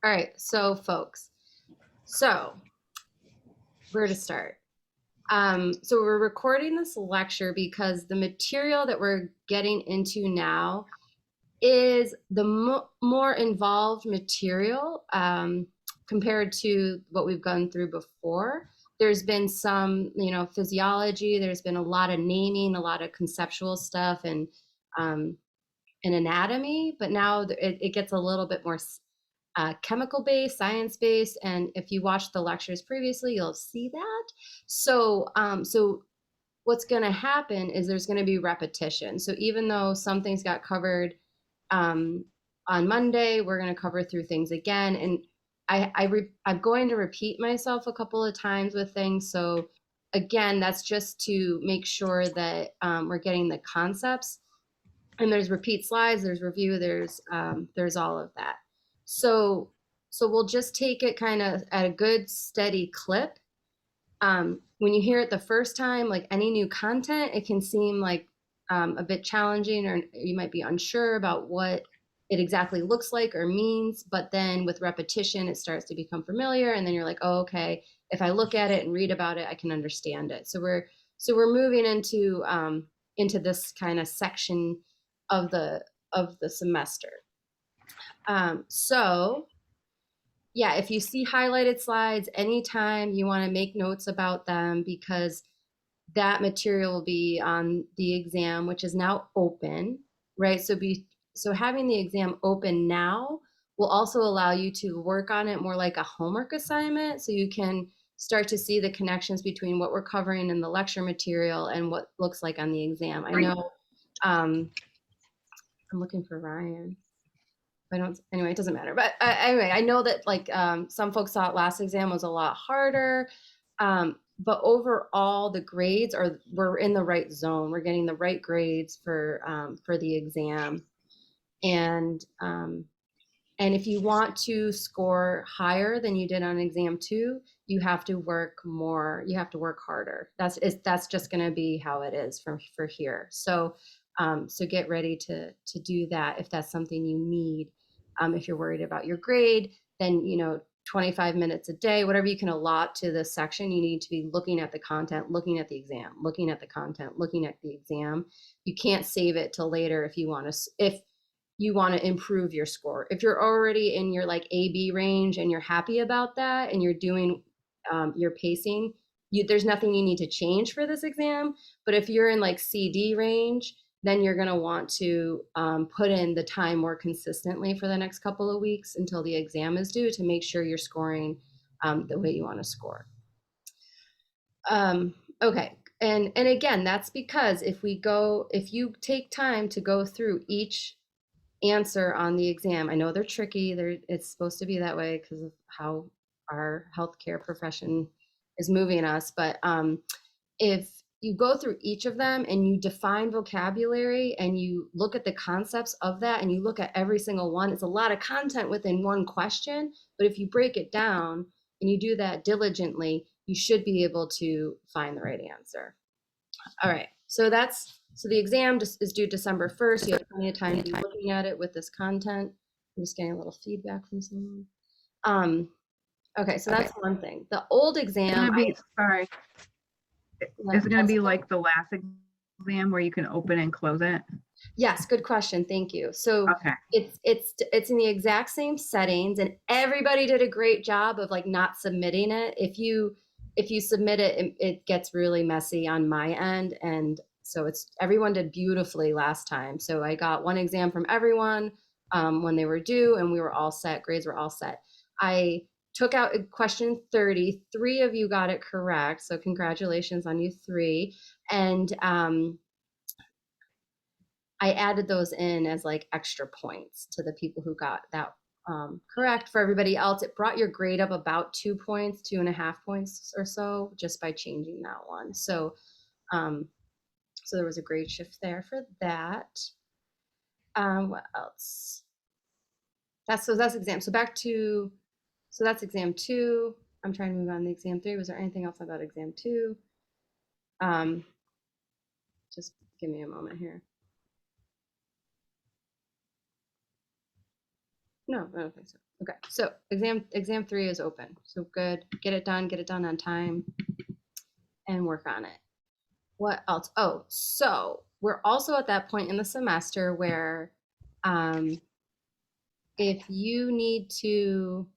All right, so folks, so where to start? So we're recording this lecture because the material that we're getting into now is the more involved material compared to what we've gone through before. There's been some, physiology. There's been a lot of naming, a lot of conceptual stuff, um, and anatomy. But now it gets a little bit more chemical based, science based, and if you watched the lectures previously, you'll see that. So what's going to happen is there's going to be repetition. So even though some things got covered um, on Monday, we're going to cover through things again, and I'm going to repeat myself a couple of times with things. So again, that's just to make sure that we're getting the concepts. And there's repeat slides, there's review, there's all of that. So we'll just take it kind of at a good steady clip. When you hear it the first time, like any new content, it can seem like a bit challenging, or you might be unsure about what it exactly looks like or means. But then with repetition, it starts to become familiar, and then you're like, oh, okay. If I look at it and read about it, I can understand it. So we're moving into this kind of section of the semester. So yeah, if you see highlighted slides, anytime you want to make notes about them, because that material will be on the exam, which is now open, right? So having the exam open now will also allow you to work on it more like a homework assignment, so you can start to see the connections between what we're covering in the lecture material and what looks like on the exam. I know I'm looking for Ryan. Anyway, it doesn't matter. But anyway, I know that some folks thought last exam was a lot harder. But overall, the grades we're in the right zone. We're getting the right grades for the exam. And if you want to score higher than you did on exam 2, you have to work more. You have to work harder. That's just going to be how it is for here. So get ready to do that if that's something you need. If you're worried about your grade, then 25 minutes a day, whatever you can allot to this section, you need to be looking at the content, looking at the exam, looking at the content, looking at the exam. You can't save it till later if you want to improve your score. If you're already in your AB range and you're happy about that and you're doing your pacing, there's nothing you need to change for this exam. But if you're in CD range, then you're going to want to put in the time more consistently for the next couple of weeks until the exam is due to make sure you're scoring the way you want to score. Okay. And again, that's because if you take time to go through each answer on the exam, I know they're tricky. It's supposed to be that way because of how our healthcare profession is moving us. But if you go through each of them and you define vocabulary and you look at the concepts of that and you look at every single one, it's a lot of content within one question. But if you break it down and you do that diligently, you should be able to find the right answer. All right, so the exam is due December 1st. You have plenty of time to be looking at it with this content. I'm just getting a little feedback from someone. Okay, so that's one thing. The old exam. Sorry. Is it going to be like the last exam where you can open and close it? Yes, good question. Thank you. So okay. It's in the exact same settings, and everybody did a great job of not submitting it. If you submit it, it gets really messy on my end, and so everyone did beautifully last time. So I got one exam from everyone when they were due, and we were all set. Grades were all set. I took out question 30. 3 of you got it correct, so congratulations on you 3. And I added those in as extra points to the people who got that correct. For everybody else, it brought your grade up about 2 points, 2.5 points or so, just by changing that one. So there was a grade shift there for that. What else? That's exam. So that's exam 2. I'm trying to move on to exam 3. Was there anything else about exam 2? Just give me a moment here. No, I don't think so. Okay, so exam 3 is open. So good. Get it done on time, and work on it. What else? Oh, so we're also at that point in the semester where if you need to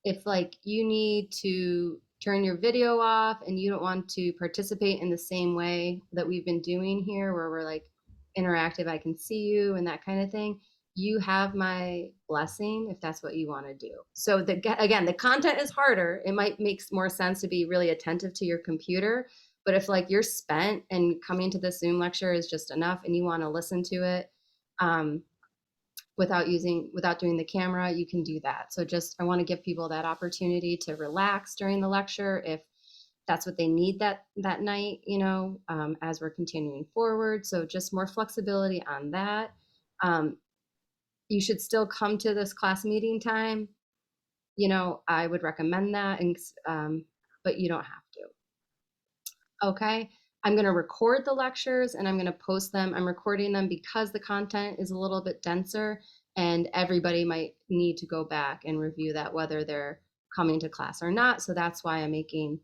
if like you need to turn your video off and you don't want to participate in the same way that we've been doing here where we're like interactive, I can see you and that kind of thing, you have my blessing if that's what you want to do. So again, the content is harder. It might make more sense to be really attentive to your computer, but if like you're spent and coming to the Zoom lecture is just enough and you want to listen to it without doing the camera, you can do that. So just I want to give people that opportunity to relax during the lecture if that's what they need that night, as we're continuing forward. So just more flexibility on that. You should still come to this class meeting time. I would recommend that, but you don't have to. Okay. I'm going to record the lectures and I'm going to post them. I'm recording them because the content is a little bit denser and everybody might need to go back and review that whether they're coming to class or not. So that's why I'm making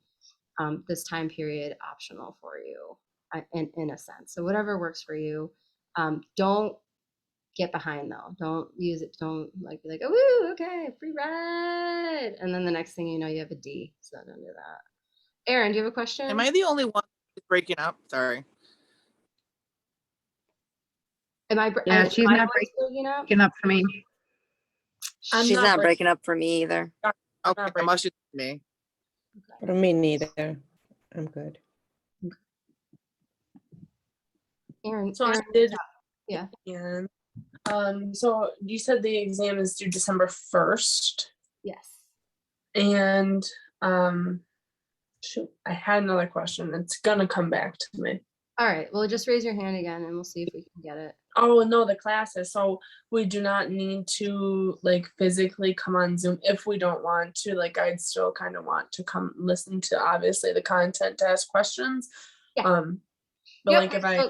this time period optional for you in a sense. So whatever works for you. Don't get behind though. Don't use it. Don't like be like, oh, woo, okay, free ride. And then the next thing you know, you have a D. So don't do that. Aaron, do you have a question? Am I the only one breaking up? Sorry. Yeah, she's not breaking up for me. She's not breaking up for me either. Okay, it must just be me. For me neither. I'm good. Aaron, So Aaron, I did. yeah. And so you said the exam is due December 1st. Yes. And shoot, I had another question. It's gonna come back to me. All right. Well, just raise your hand again and we'll see if we can get it. Oh no, the classes. So we do not need to like physically come on Zoom if we don't want to. Like I'd still kind of want to come listen to obviously the content to ask questions. Yeah. But Yep, like if I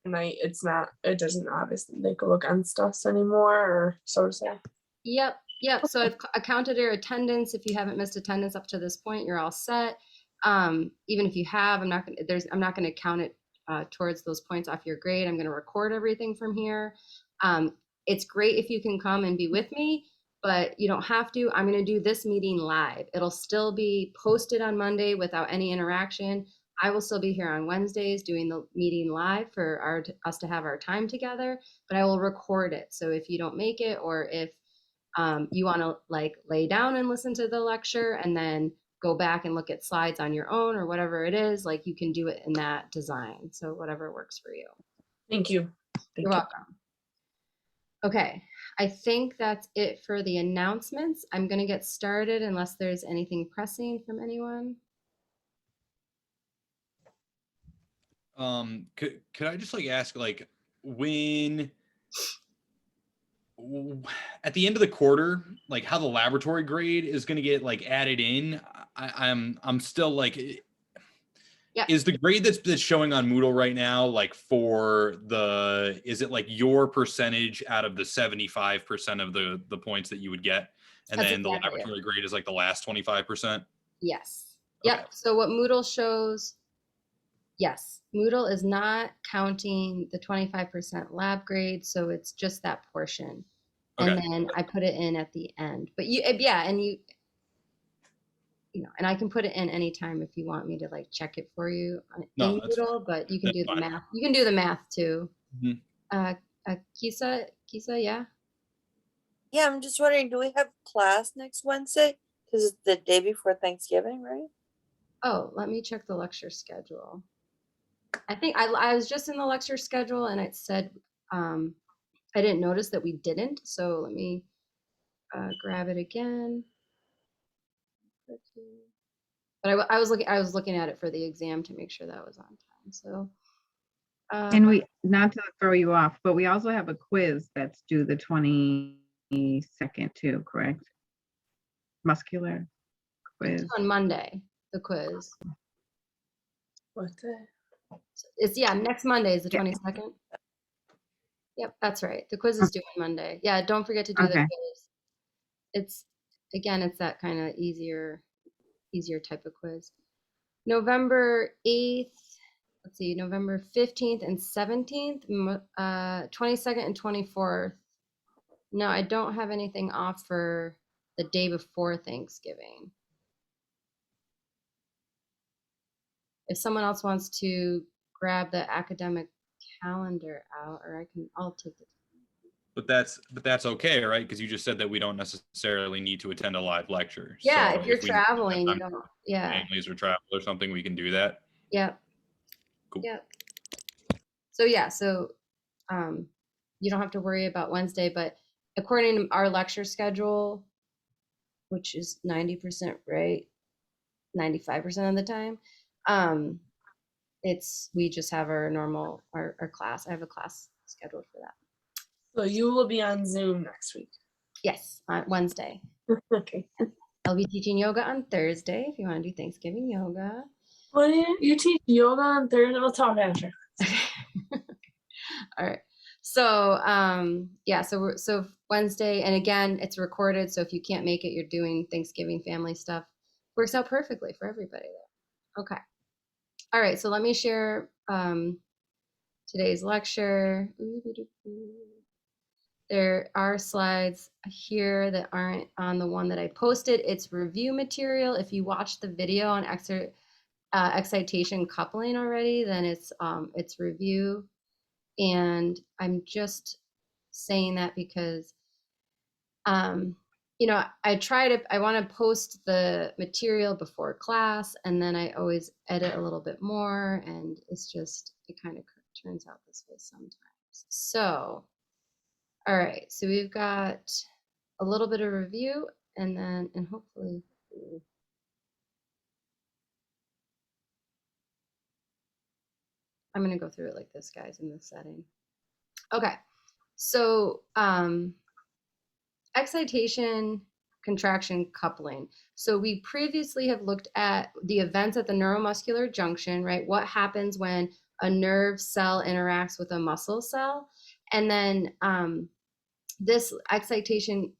tonight, it doesn't obviously like go against us anymore, or so to say. Yep. So I've counted your attendance. If you haven't missed attendance up to this point, you're all set. Even if you have, I'm not going to count it towards those points off your grade. I'm going to record everything from here. It's great if you can come and be with me, but you don't have to. I'm going to do this meeting live. It'll still be posted on Monday without any interaction. I will still be here on Wednesdays doing the meeting live for us to have our time together, but I will record it. So if you don't make it, or if you want to like lay down and listen to the lecture and then go back and look at slides on your own or whatever it is, like you can do it in that design. So whatever works for you. Thank you. You're welcome. Okay, I think that's it for the announcements. I'm going to get started unless there's anything pressing from anyone. Could I just like ask, like, when at the end of the quarter, like how the laboratory grade is going to get like added in? I'm still like, yeah. Is the grade that's showing on Moodle right now like is it like your percentage out of the 75% of the points that you would get, and That's then the exactly laboratory grade is like the last 25%? Yes. Okay. Yep. So what Moodle shows, yes, Moodle is not counting the 25% lab grade, so it's just that portion. Okay. And then I put it in at the end. But and I can put it in anytime if you want me to like check it for you in Moodle, but you can do the math. You can do the math too. Mm-hmm. Kisa, yeah? Yeah, I'm just wondering, do we have class next Wednesday? Because it's the day before Thanksgiving, right? Oh, let me check the lecture schedule. I think I was just in the lecture schedule and it said, I didn't notice that we didn't. So let me grab it again. But I was looking at it for the exam to make sure that was on time. So. And we, not to throw you off, but we also have a quiz that's due the 22nd too, correct? Muscular quiz. It's on Monday, the quiz. What day? It's next Monday is the 22nd. Yep, that's right. The quiz is due on Monday. Yeah, don't forget to do the Okay. quiz. It's again, it's that kind of easier type of quiz. November 8th, let's see, November 15th and 17th, 22nd and 24th. No, I don't have anything off for the day before Thanksgiving. If someone else wants to grab the academic calendar out, or I'll take it. But that's okay, right? Because you just said that we don't necessarily need to attend a live lecture. Yeah, So if you're if we need to have traveling, you time don't. for Yeah. families or travel or something, we can do that. Yep. Cool. Yep. So yeah, so you don't have to worry about Wednesday, but according to our lecture schedule, which is 90% right, 95% of the time, we just have our normal our class. I have a class scheduled for that. So you will be on Zoom next week. Yes, on Wednesday. Okay. I'll be teaching yoga on Thursday if you want to do Thanksgiving yoga. What do you teach yoga on Thursday? We'll talk after. All right. So yeah, so Wednesday, and again, it's recorded. So if you can't make it, you're doing Thanksgiving family stuff. Works out perfectly for everybody there. Okay. All right. So let me share today's lecture. There are slides here that aren't on the one that I posted. It's review material. If you watched the video on excitation coupling already, then it's review. And I'm just saying that because, you know, I want to post the material before class, and then I always edit a little bit more, and it kind of turns out this way sometimes. So, all right, so we've got a little bit of review, and hopefully, I'm going to go through it like this, guys, in this setting. Okay, so excitation, contraction, coupling. So we previously have looked at the events at the neuromuscular junction, right? What happens when a nerve cell interacts with a muscle cell? And then this excitation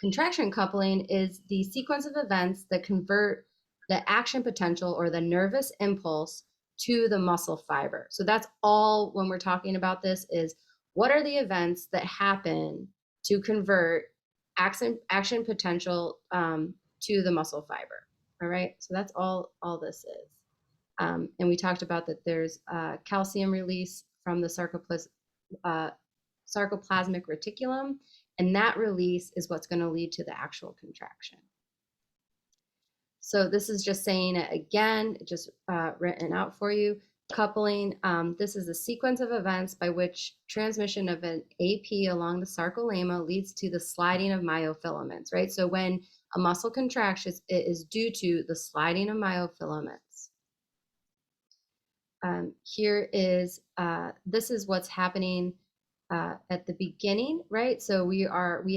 contraction coupling is the sequence of events that convert the action potential or the nervous impulse to the muscle fiber. So that's all when we're talking about this is what are the events that happen to convert action potential to the muscle fiber. All right, so that's all this is. And we talked about that there's calcium release from the sarcoplasmic reticulum, and that release is what's going to lead to the actual contraction. So this is just saying it again, just written out for you. Coupling, this is a sequence of events by which transmission of an AP along the sarcolemma leads to the sliding of myofilaments, right? So when a muscle contracts, it is due to the sliding of myofilaments. Here is, this is what's happening at the beginning, right? So we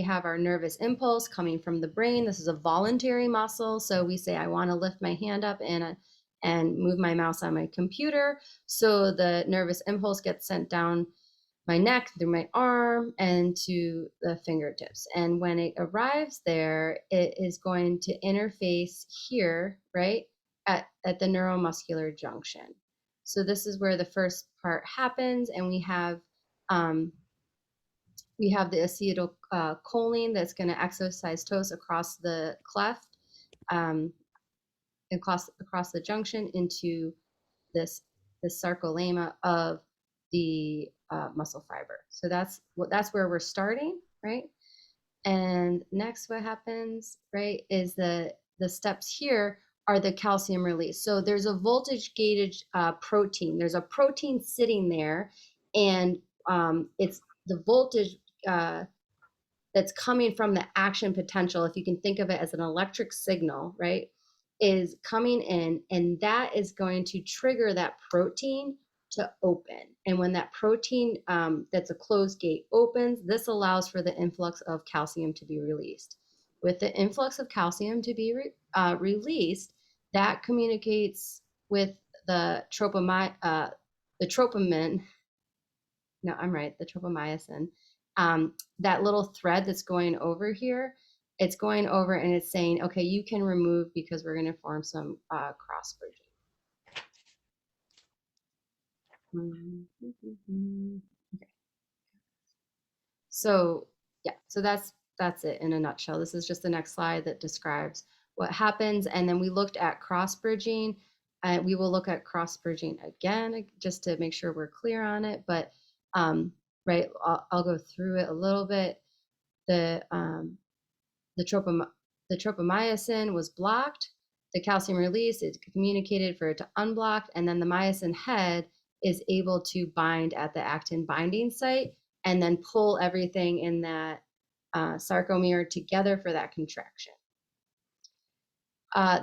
have our nervous impulse coming from the brain. This is a voluntary muscle. So we say, I want to lift my hand up and move my mouse on my computer. So the nervous impulse gets sent down my neck, through my arm, and to the fingertips. And when it arrives there, it is going to interface here, right, at the neuromuscular junction. So this is where the first part happens, and we have the acetylcholine that's going to exocystose across the cleft, across the junction into this sarcolemma of the muscle fiber. So that's where we're starting, right? And next, what happens, right, is the steps here are the calcium release. So there's a voltage gated protein. There's a protein sitting there, and it's the voltage that's coming from the action potential, if you can think of it as an electric signal, right, is coming in, and that is going to trigger that protein to open. And when that protein that's a closed gate opens, this allows for the influx of calcium to be released. With the influx of calcium to be released, that communicates with the troponin, no, I'm right, the tropomyosin. That little thread that's going over here, it's going over and it's saying, okay, you can remove because we're going to form some cross bridging. Okay. So yeah, so that's it in a nutshell. This is just the next slide that describes what happens. And then we looked at cross bridging. We will look at cross bridging again, just to make sure we're clear on it. But right, I'll go through it a little bit. The tropomyosin was blocked. The calcium release is communicated for it to unblock, and then the myosin head is able to bind at the actin binding site and then pull everything in that sarcomere together for that contraction.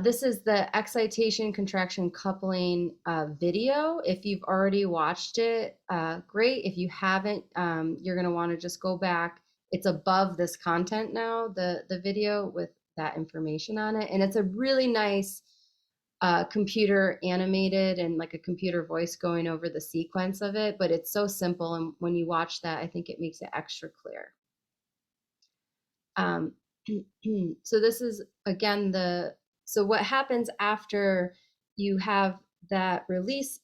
This is the excitation contraction coupling video. If you've already watched it, great. If you haven't, you're going to want to just go back. It's above this content now, the video with that information on it. And it's a really nice computer animated and like a computer voice going over the sequence of it, but it's so simple. And when you watch that, I think it makes it extra clear. So this is, again, so what happens after you have that release?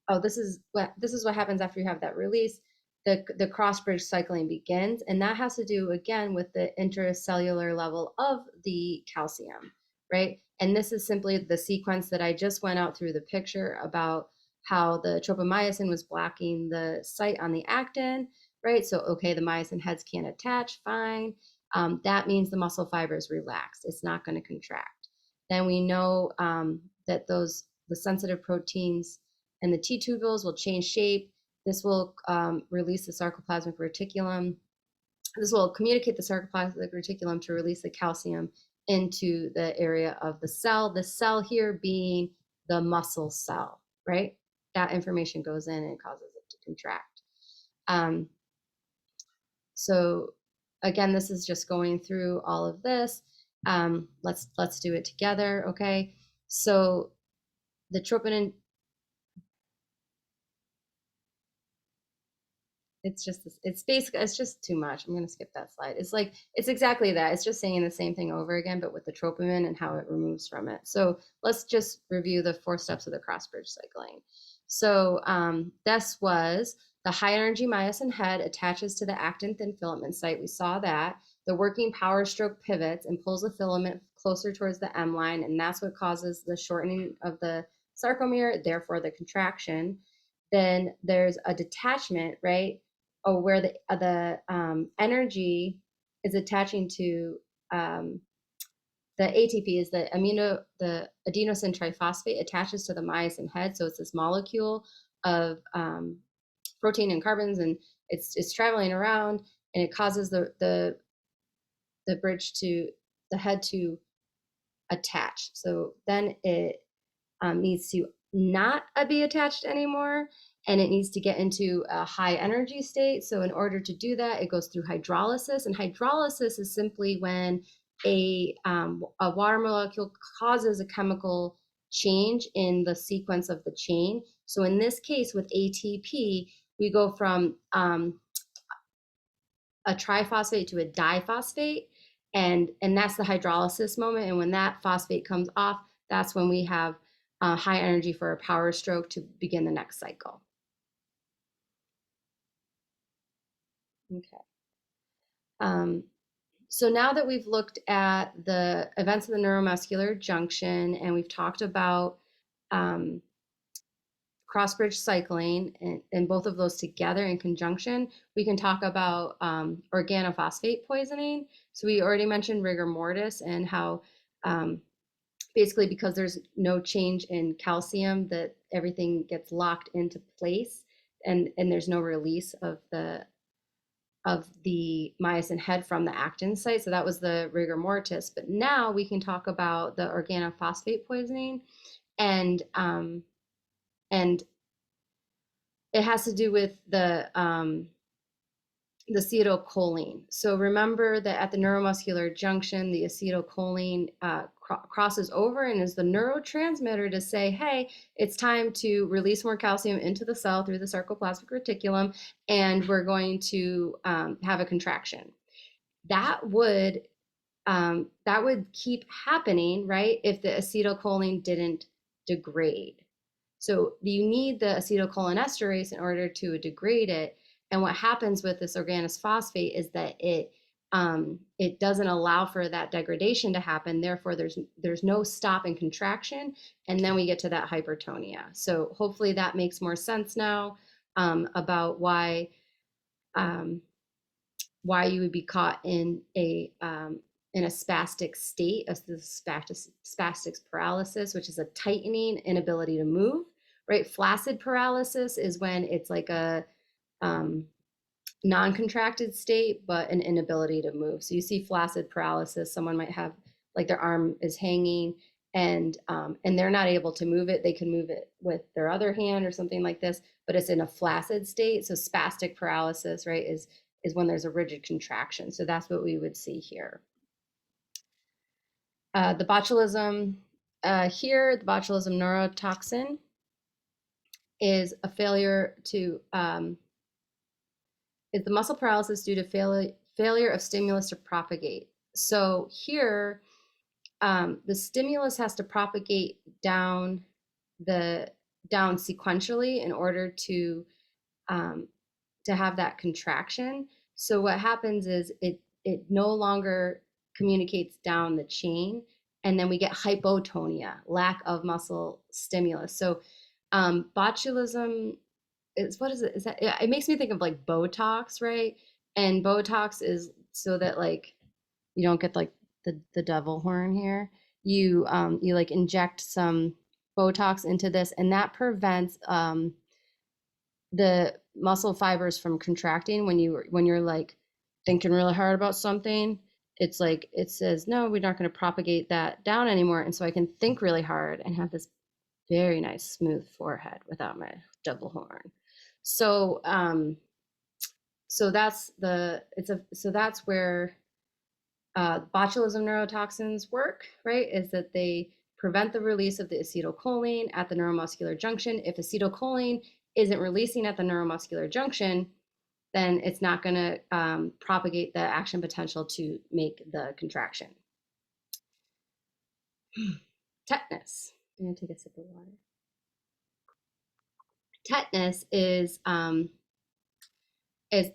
Oh, this is what happens after you have that release. The cross bridge cycling begins, and that has to do again with the intracellular level of the calcium, right? And this is simply the sequence that I just went out through the picture about how the tropomyosin was blocking the site on the actin, right? So okay, the myosin heads can't attach, fine. That means the muscle fiber is relaxed. It's not going to contract. Then we know that the sensitive proteins and the T tubules will change shape. This will release the sarcoplasmic reticulum. This will communicate the sarcoplasmic reticulum to release the calcium into the area of the cell here being the muscle cell, right? That information goes in and it causes it to contract. So again, this is just going through all of this. Let's do it together, okay? So the troponin, it's basically, it's just too much. I'm going to skip that slide. It's exactly that. It's just saying the same thing over again, but with the troponin and how it removes from it. So let's just review the 4 steps of the cross bridge cycling. So this was the high energy myosin head attaches to the actin thin filament site. We saw that. The working power stroke pivots and pulls the filament closer towards the M line, and that's what causes the shortening of the sarcomere, therefore the contraction. Then there's a detachment, right? Or where the energy is attaching to the ATP is the adenosine triphosphate attaches to the myosin head. So it's this molecule of protein and carbons, and it's traveling around, and it causes the bridge to the head to attach. So then it needs to not be attached anymore, and it needs to get into a high energy state. So in order to do that, it goes through hydrolysis, and hydrolysis is simply when a water molecule causes a chemical change in the sequence of the chain. So in this case with ATP, we go from a triphosphate to a diphosphate, and that's the hydrolysis moment. And when that phosphate comes off, that's when we have high energy for a power stroke to begin the next cycle. Okay. So now that we've looked at the events of the neuromuscular junction and we've talked about cross-bridge cycling and both of those together in conjunction, we can talk about organophosphate poisoning. So we already mentioned rigor mortis and how basically because there's no change in calcium, that everything gets locked into place and there's no release of the myosin head from the actin site. So that was the rigor mortis. But now we can talk about the organophosphate poisoning, and it has to do with the acetylcholine. So remember that at the neuromuscular junction, the acetylcholine crosses over and is the neurotransmitter to say, hey, it's time to release more calcium into the cell through the sarcoplasmic reticulum, and we're going to have a contraction. That would keep happening, right, if the acetylcholine didn't degrade. So you need the acetylcholinesterase in order to degrade it. And what happens with this organophosphate is that it doesn't allow for that degradation to happen. Therefore, there's no stop in contraction, and then we get to that hypertonia. So hopefully that makes more sense now about why you would be caught in a spastic state, spastic paralysis, which is a tightening inability to move, right? Flaccid paralysis is when it's like a non-contracted state, but an inability to move. So you see flaccid paralysis, someone might have like their arm is hanging and they're not able to move it. They can move it with their other hand or something like this, but it's in a flaccid state. So spastic paralysis, right, is when there's a rigid contraction. So that's what we would see here. The botulism here, the botulism neurotoxin is a failure to, is the muscle paralysis due to failure of stimulus to propagate. So here, the stimulus has to propagate down sequentially in order to have that contraction. So what happens is it no longer communicates down the chain, and then we get hypotonia, lack of muscle stimulus. So botulism is, what is it? Is that, it makes me think of like Botox, right? And Botox is so that like you don't get like the devil horn here. You like inject some Botox into this, and that prevents the muscle fibers from contracting when you're like thinking really hard about something. It's like it says, no, we're not going to propagate that down anymore, and so I can think really hard and have this very nice smooth forehead without my double horn. So that's where botulism neurotoxins work, right? Is that they prevent the release of the acetylcholine at the neuromuscular junction. If acetylcholine isn't releasing at the neuromuscular junction, then it's not going to propagate the action potential to make the contraction. Tetanus. I'm going to take a sip of water. Tetanus is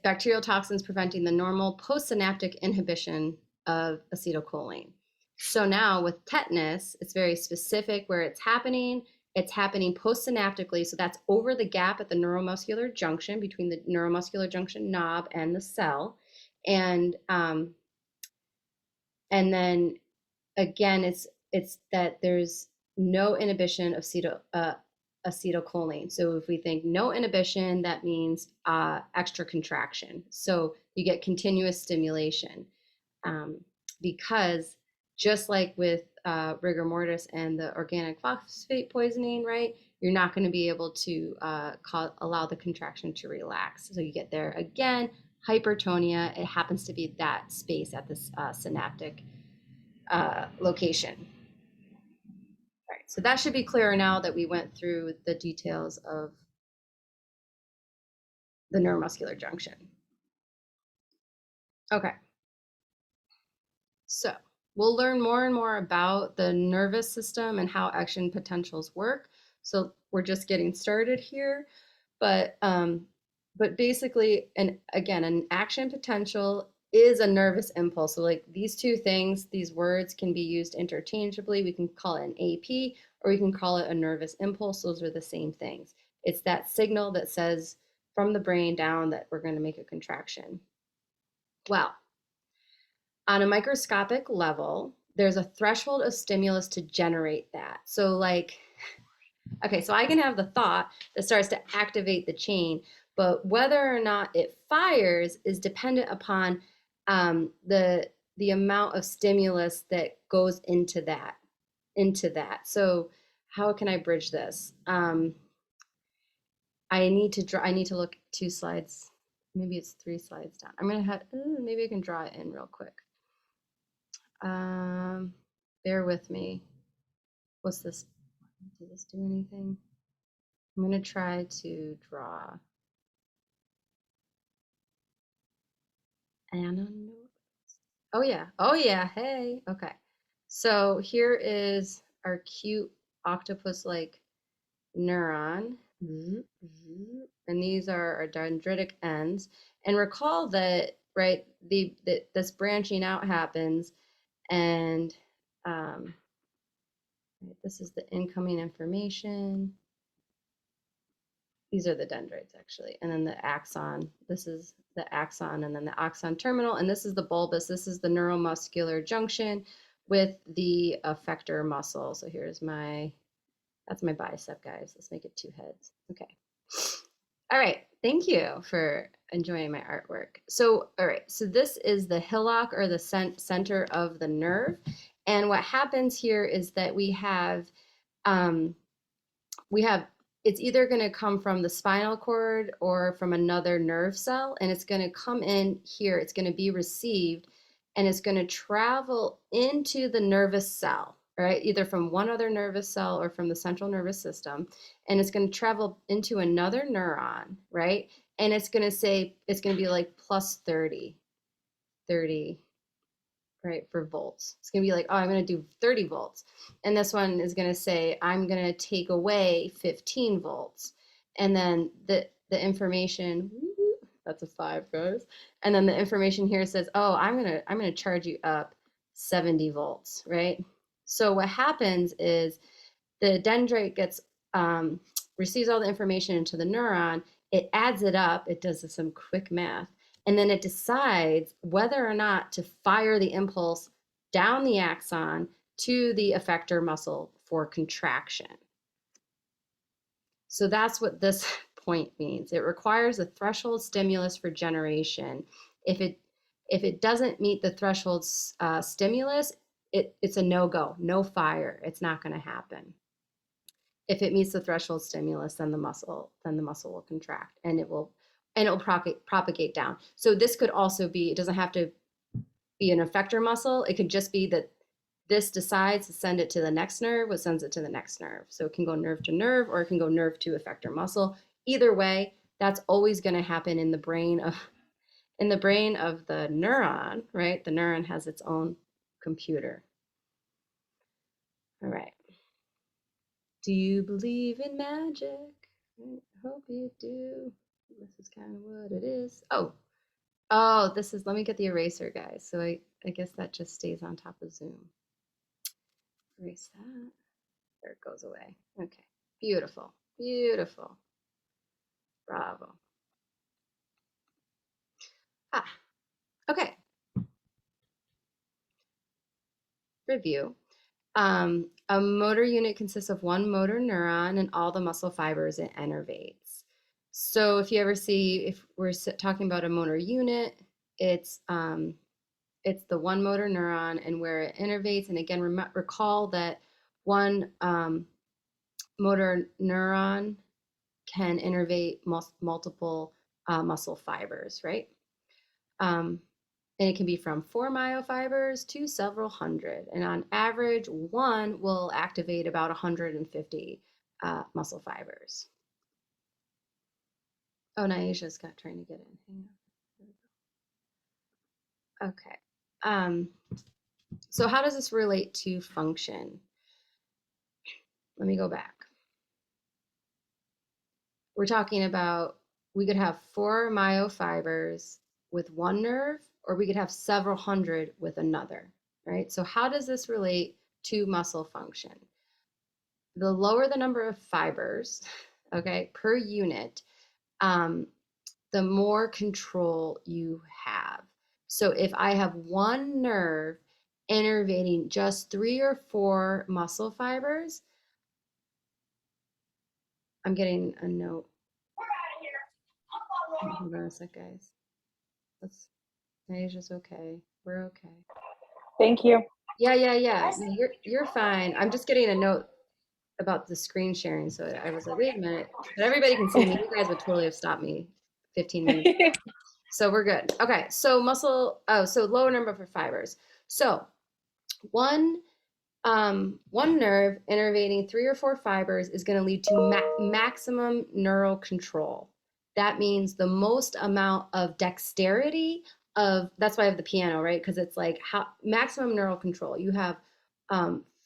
bacterial toxins preventing the normal postsynaptic inhibition of acetylcholine. So now with tetanus, it's very specific where it's happening. It's happening postsynaptically, so that's over the gap at the neuromuscular junction between the neuromuscular junction knob and the cell, and then again, it's that there's no inhibition of acetylcholine. So if we think no inhibition, that means extra contraction. So you get continuous stimulation because just like with rigor mortis and the organic phosphate poisoning, right? You're not going to be able to allow the contraction to relax. So you get there again, hypertonia. It happens to be that space at this synaptic location. All right, so that should be clearer now that we went through the details of the neuromuscular junction. Okay. So we'll learn more and more about the nervous system and how action potentials work. So we're just getting started here, but basically, and again, an action potential is a nervous impulse. So like these two things, these words can be used interchangeably. We can call it an AP or we can call it a nervous impulse. Those are the same things. It's that signal that says from the brain down that we're going to make a contraction. Well, on a microscopic level, there's a threshold of stimulus to generate that. So like, okay, so I can have the thought that starts to activate the chain, but whether or not it fires is dependent upon the amount of stimulus that goes into that. So how can I bridge this? I need to look 2 slides. Maybe it's 3 slides down. I'm gonna have maybe I can draw it in real quick. bear with me. What's this? Did this do anything? I'm going to try to draw Anna. Oh yeah. Oh yeah. Hey. Okay. So here is our cute octopus-like neuron. And these are our dendritic ends. And recall that, right, this branching out happens, and this is the incoming information. These are the dendrites, actually. And then the axon. This is the axon, and then the axon terminal. And this is the bulbus. This is the neuromuscular junction with the effector muscle. So here's that's my bicep, guys. Let's make it 2 heads. Okay. All right. Thank you for enjoying my artwork. So, all right. So this is the hillock, or the center of the nerve. And what happens here is that we have it's either going to come from the spinal cord or from another nerve cell, and it's going to come in here. It's going to be received, and it's going to travel into the nervous cell, right? Either from one other nervous cell or from the central nervous system, and it's going to travel into another neuron, right? And it's going to be like plus 30, right, for volts. It's going to be like, oh, I'm going to do 30 volts. And this one is going to say, I'm going to take away 15 volts. And then the information, that's a 5, guys. And then the information here says, oh, I'm going to charge you up 70 volts, right? So what happens is the dendrite receives all the information into the neuron, it adds it up, it does some quick math, and then it decides whether or not to fire the impulse down the axon to the effector muscle for contraction. So that's what this point means. It requires a threshold stimulus for generation. If it doesn't meet the threshold stimulus, it's a no-go, no fire. It's not going to happen. If it meets the threshold stimulus, then the muscle will contract, and it'll propagate down. So this could also be, it doesn't have to be an effector muscle. It could just be that this decides to send it to the next nerve, which sends it to the next nerve. So it can go nerve to nerve, or it can go nerve to effector muscle. Either way, that's always going to happen in the brain of the neuron, right? The neuron has its own computer. All right. Do you believe in magic? I hope you do. This is kind of what it is. Oh, this is, let me get the eraser, guys. So I guess that just stays on top of Zoom. Erase that. There it goes away. Okay, beautiful, beautiful. Bravo. Okay. Review. A motor unit consists of one motor neuron and all the muscle fibers it innervates. So if you ever see, if we're talking about a motor unit, it's the one motor neuron and where it innervates. And again, recall that one motor neuron can innervate multiple muscle fibers, right? And it can be from 4 myofibers to several hundred. And on average, one will activate about 150 muscle fibers. Oh, Nyasia's trying to get in. Hang on. Okay. So how does this relate to function? Let me go back. We're talking about, we could have 4 myofibers with one nerve, or we could have several hundred with another, right? So how does this relate to muscle function? The lower the number of fibers, okay, per unit, the more control you have. So if I have one nerve innervating just 3 or 4 muscle fibers, I'm getting a note. Hold on a sec, guys. Asia's okay. We're okay. Thank you. Yeah. You're fine. I'm just getting a note about the screen sharing, so I was like, wait a minute. But everybody can see me. You guys would totally have stopped me 15 minutes. So we're good. Okay. So so lower number for fibers. So one One nerve innervating 3 or 4 fibers is going to lead to maximum neural control. That means the most amount of dexterity of, that's why I have the piano, right? Because it's like how maximum neural control. You have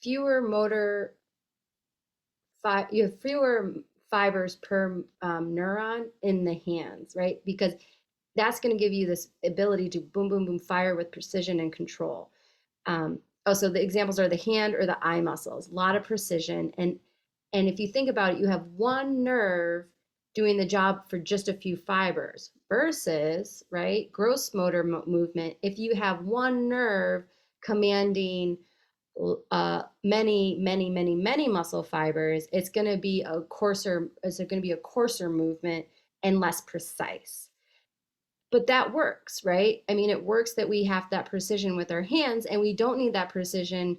fewer motor, you have fewer fibers per neuron in the hands, right? Because that's going to give you this ability to boom, boom, boom, fire with precision and control. Also, the examples are the hand or the eye muscles, a lot of precision. And if you think about it, you have one nerve doing the job for just a few fibers versus, right, gross motor movement. If you have one nerve commanding many muscle fibers, it's going to be a coarser movement and less precise. But that works, right? I mean, it works that we have that precision with our hands, and we don't need that precision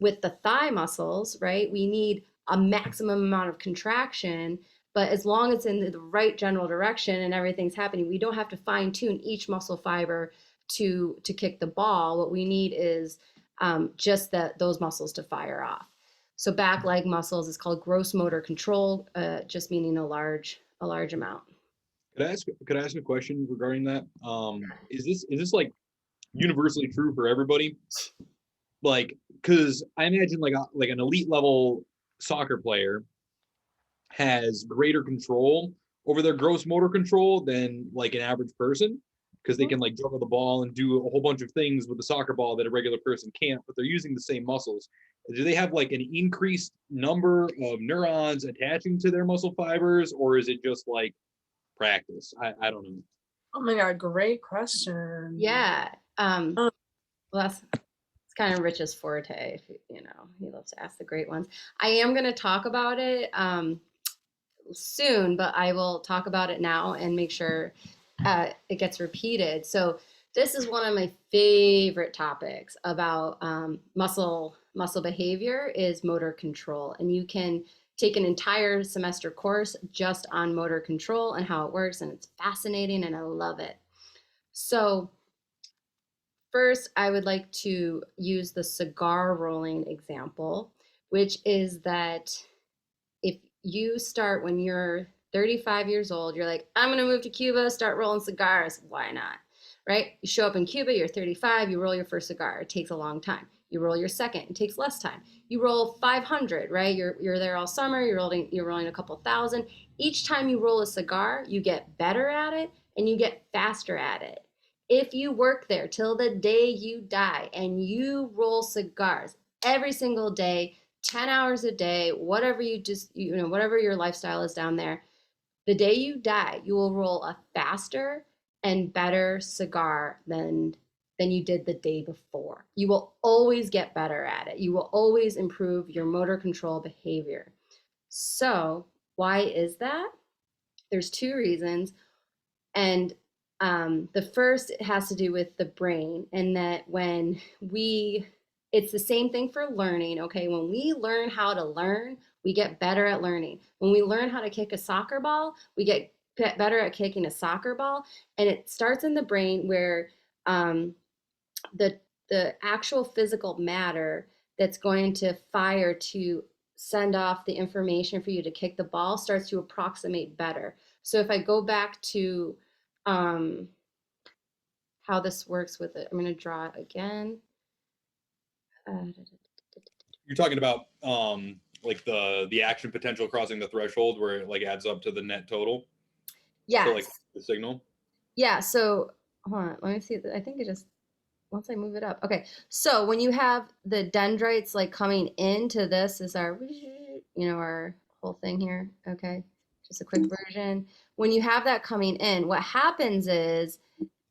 with the thigh muscles, right? We need a maximum amount of contraction, but as long as it's in the right general direction and everything's happening, we don't have to fine tune each muscle fiber to kick the ball. What we need is just those muscles to fire off. So back leg muscles is called gross motor control, just meaning a large amount. Could I ask a question regarding that? Is this like universally true for everybody? Like, because I imagine like an elite level soccer player has greater control over their gross motor control than like an average person, because they can like juggle the ball and do a whole bunch of things with the soccer ball that a regular person can't, but they're using the same muscles. Do they have like an increased number of neurons attaching to their muscle fibers, or is it just like practice? I don't know. Oh my God, great question. Yeah. Well, it's kind of Rich's forte. He loves to ask the great ones. I am going to talk about it soon, but I will talk about it now and make sure it gets repeated. So this is one of my favorite topics about muscle behavior is motor control. And you can take an entire semester course just on motor control and how it works. And it's fascinating and I love it. So first, I would like to use the cigar rolling example, which is that if you start when you're 35 years old, you're like, I'm going to move to Cuba, start rolling cigars. Why not? Right? You show up in Cuba, you're 35, you roll your first cigar. It takes a long time. You roll your second, it takes less time. You roll 500, right? You're there all summer, you're rolling a couple thousand. Each time you roll a cigar, you get better at it and you get faster at it. If you work there till the day you die and you roll cigars every single day, 10 hours a day, whatever whatever your lifestyle is down there, the day you die, you will roll a faster and better cigar than you did the day before. You will always get better at it. You will always improve your motor control behavior. So why is that? There's 2 reasons. And the first has to do with the brain, and that it's the same thing for learning, okay? When we learn how to learn, we get better at learning. When we learn how to kick a soccer ball, we get better at kicking a soccer ball. And it starts in the brain where the actual physical matter that's going to fire to send off the information for you to kick the ball starts to approximate better. So if I go back to how this works with it, I'm going to draw it again. You're talking about like the action potential crossing the threshold where it like adds up to the net total. Yes. So like the signal. Yeah. So hold on. Let me see. I think it just once I move it up. Okay. So when you have the dendrites like coming into this is our our whole thing here. Okay. Just a quick version. When you have that coming in, what happens is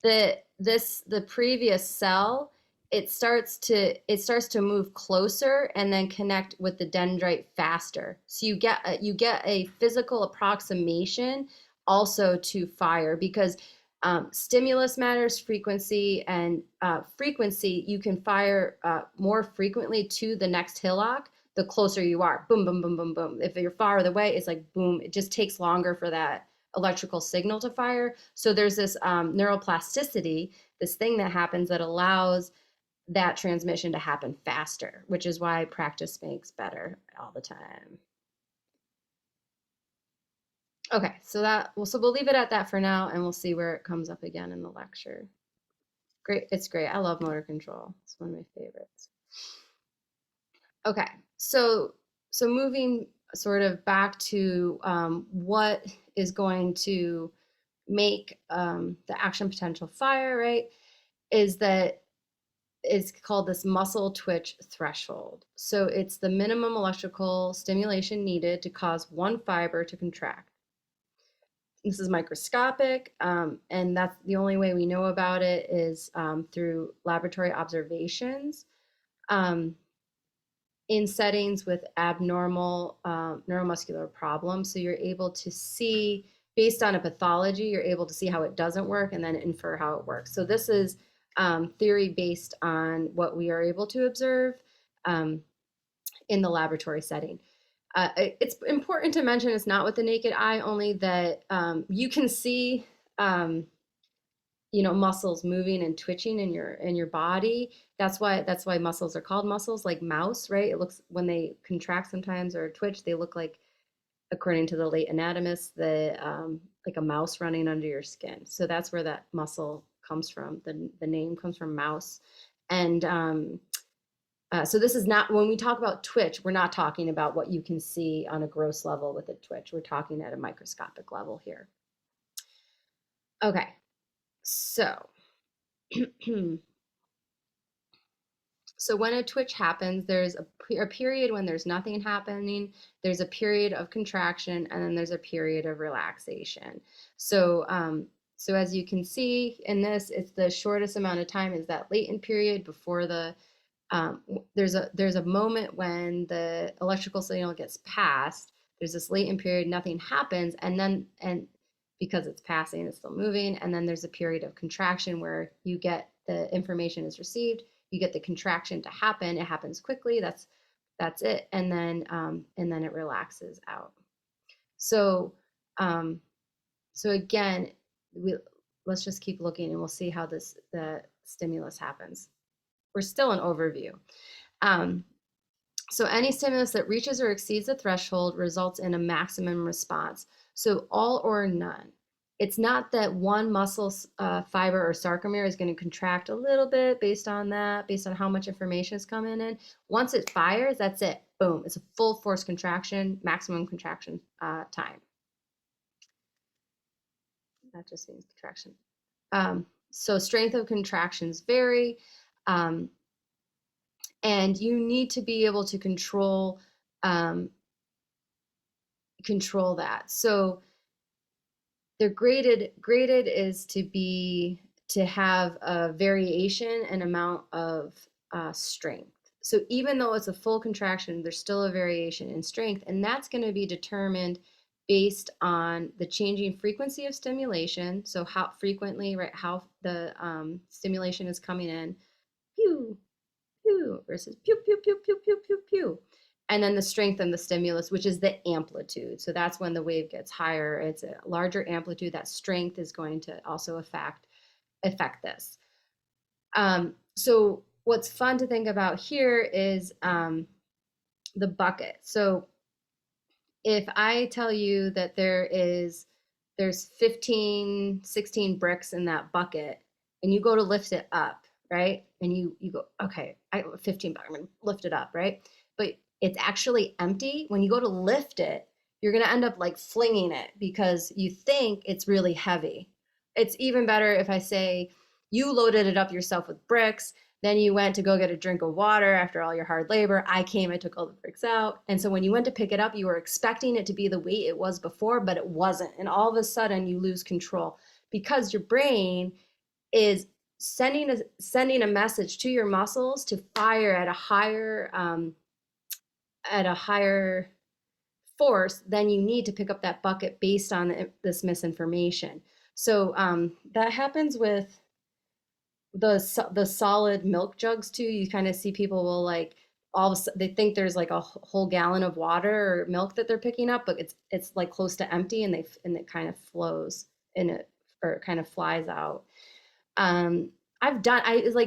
the previous cell, it starts to move closer and then connect with the dendrite faster. So you get a physical approximation also to fire, because stimulus matters frequency, and frequency, you can fire more frequently to the next hillock the closer you are. Boom, boom, boom, boom, boom. If you're farther away, it's like boom. It just takes longer for that electrical signal to fire. So there's this neuroplasticity, this thing that happens that allows that transmission to happen faster, which is why practice makes better all the time. Okay, so we'll leave it at that for now, and we'll see where it comes up again in the lecture. Great, it's great. I love motor control. It's one of my favorites. Okay, so moving sort of back to what is going to make the action potential fire, right? Is called this muscle twitch threshold. So it's the minimum electrical stimulation needed to cause one fiber to contract. This is microscopic, and that's the only way we know about it is through laboratory observations in settings with abnormal neuromuscular problems. So you're able to see, based on a pathology, you're able to see how it doesn't work and then infer how it works. So this is theory based on what we are able to observe in the laboratory setting. It's important to mention it's not with the naked eye, only that you can see muscles moving and twitching in your body. That's why muscles are called muscles, like mouse, right? It looks, when they contract sometimes or twitch, they look like, according to the late anatomists, like a mouse running under your skin. So that's where that muscle comes from. The name comes from mouse. And so this is not, when we talk about twitch, we're not talking about what you can see on a gross level with a twitch. We're talking at a microscopic level here. Okay, so so when a twitch happens, there's a period when there's nothing happening, there's a period of contraction, and then there's a period of relaxation. So so as you can see in this, it's the shortest amount of time is that latent period before the there's a moment when the electrical signal gets passed. There's this latent period, nothing happens, and because it's passing, it's still moving, and then there's a period of contraction where you get the information is received, you get the contraction to happen. It happens quickly. That's it, and then it relaxes out. So so again, let's just keep looking, and we'll see how the stimulus happens. We're still an overview. So any stimulus that reaches or exceeds the threshold results in a maximum response. So all or none. It's not that one muscle fiber or sarcomere is going to contract a little bit based on how much information is coming in. Once it fires, that's it. Boom. It's a full force contraction, maximum contraction time. That just means contraction. So strength of contractions vary. And you need to be able to control that. So they're graded is to have a variation and amount of strength. So even though it's a full contraction, there's still a variation in strength, and that's going to be determined based on the changing frequency of stimulation. So how frequently, right? How the stimulation is coming in. Pew, pew versus pew, pew, pew, pew, pew, pew, pew. And then the strength and the stimulus, which is the amplitude. So that's when the wave gets higher. It's a larger amplitude. That strength is going to also affect this. So what's fun to think about here is the bucket. So if I tell you that there's 15, 16 bricks in that bucket, and you go to lift it up, right? And you go, okay, I got 15 bucks, I'm gonna lift it up, right? But it's actually empty. When you go to lift it, you're gonna end up like flinging it because you think it's really heavy. It's even better if I say you loaded it up yourself with bricks, then you went to go get a drink of water after all your hard labor. I came, I took all the bricks out. And so when you went to pick it up, you were expecting it to be the weight it was before, but it wasn't. And all of a sudden you lose control because your brain is sending a message to your muscles to fire at a higher force than you need to pick up that bucket based on this misinformation. So that happens with the solid milk jugs too. You kind of see people will like all of a sudden they think there's like a whole gallon of water or milk that they're picking up, but it's like close to empty, and it kind of flows in it, or it kind of flies out.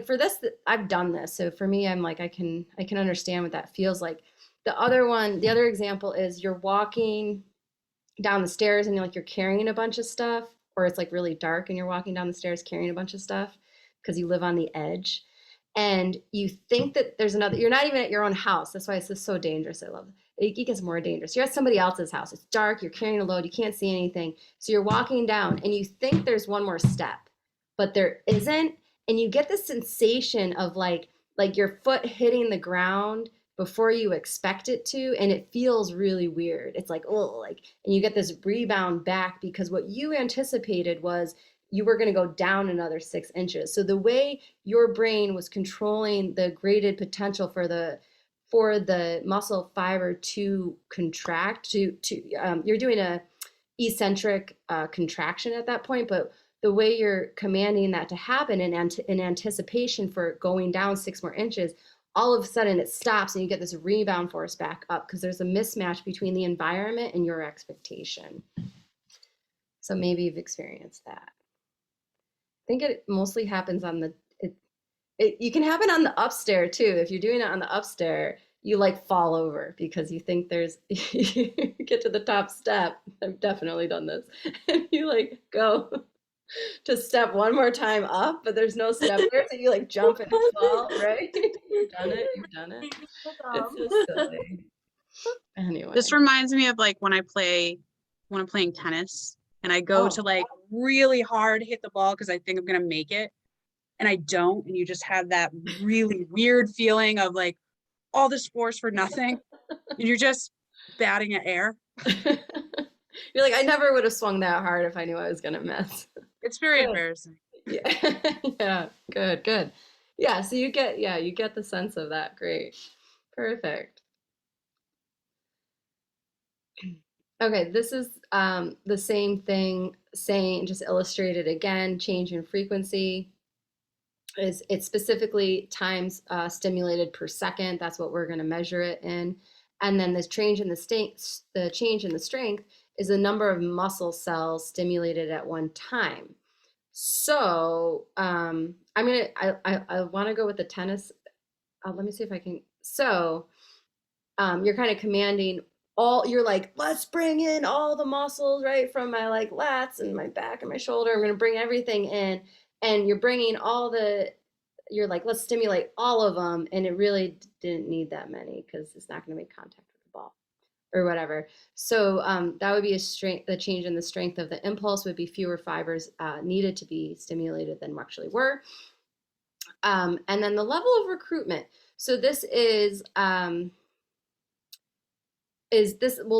for this, I've done this. So for me, I'm like, I can understand what that feels like. The other example is you're walking down the stairs and you're carrying a bunch of stuff, or it's like really dark and you're walking down the stairs carrying a bunch of stuff because you live on the edge. And you think that there's another, you're not even at your own house. That's why it's just so dangerous. I love it. It gets more dangerous. You're at somebody else's house. It's dark. You're carrying a load. You can't see anything. So you're walking down and you think there's one more step, but there isn't. And you get this sensation of like your foot hitting the ground before you expect it to, and it feels really weird. It's like, oh, like, and you get this rebound back because what you anticipated was you were going to go down another 6 inches. So the way your brain was controlling the graded potential for the muscle fiber to contract, you're doing a eccentric contraction at that point, but the way you're commanding that to happen in anticipation for going down 6 more inches, all of a sudden it stops and you get this rebound force back up because there's a mismatch between the environment and your expectation. So maybe you've experienced that. I think it mostly happens on you can happen on the upstairs too. If you're doing it on the upstairs, you like fall over because you think you get to the top step. I've definitely done this. And you like go to step one more time up, but there's no step there. So you like jump and fall, right? You've done it. It's so silly. Anyway. This reminds me of like when I'm playing tennis and I go to like really hard hit the ball because I think I'm gonna make it and I don't, and you just have that really weird feeling of like all this force for nothing and you're just batting at air. You're like, I never would have swung that hard if I knew I was gonna miss. It's very embarrassing. Yeah. Yeah, good. Yeah, so you get the sense of that. Great. Perfect. Okay, this is the same thing, just illustrated again, change in frequency. It's specifically times stimulated per second. That's what we're going to measure it in. And then this change in the change in the strength is the number of muscle cells stimulated at one time. So I want to go with the tennis. Let me see if I can. So you're kind of commanding you're like, let's bring in all the muscles, right? From my like lats and my back and my shoulder. I'm going to bring everything in. And you're bringing you're like, let's stimulate all of them. And it really didn't need that many because it's not going to make contact with the ball or whatever. So that would be the change in the strength of the impulse would be fewer fibers needed to be stimulated than actually were. And then the level of recruitment. So this is we'll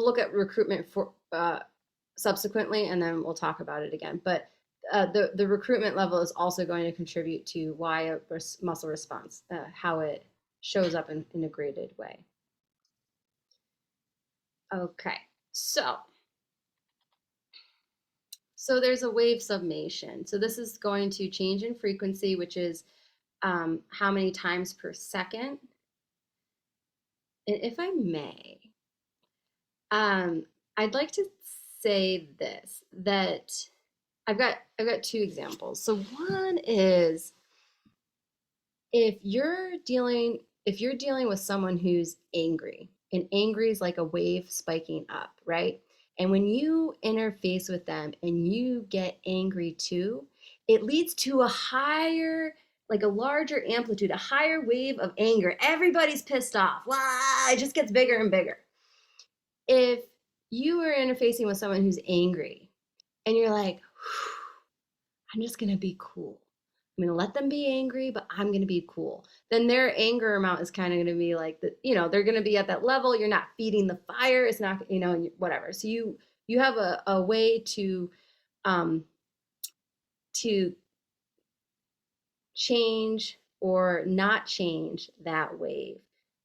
look at recruitment for subsequently, and then we'll talk about it again. But the recruitment level is also going to contribute to why a muscle response, how it shows up in a graded way. Okay, so there's a wave summation. So this is going to change in frequency, which is how many times per second. And if I may, I'd like to say that I've got 2 examples. So one is if you're dealing with someone who's angry, and angry is like a wave spiking up, right? And when you interface with them and you get angry too, it leads to a higher, like a larger amplitude, a higher wave of anger. Everybody's pissed off. Wow, it just gets bigger and bigger. If you are interfacing with someone who's angry and you're like, I'm just going to be cool. I'm going to let them be angry, but I'm going to be cool. Then their anger amount is kind of going to be like, they're going to be at that level. You're not feeding the fire. It's not, whatever. So you have a way to change or not change that wave.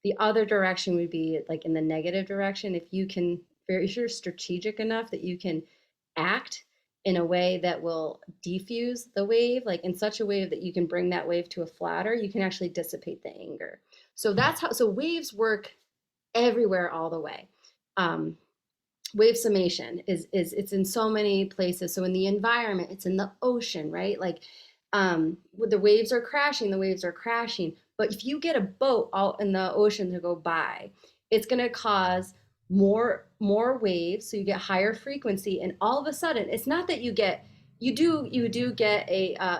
The other direction would be like in the negative direction. If you're strategic enough that you can act in a way that will defuse the wave, like in such a way that you can bring that wave to a flatter, you can actually dissipate the anger. So so waves work everywhere all the way. Wave summation it's in so many places. So in the environment, it's in the ocean, right? Like the waves are crashing, the waves are crashing. But if you get a boat out in the ocean to go by, it's going to cause more waves, so you get higher frequency, and all of a sudden, it's not that you do get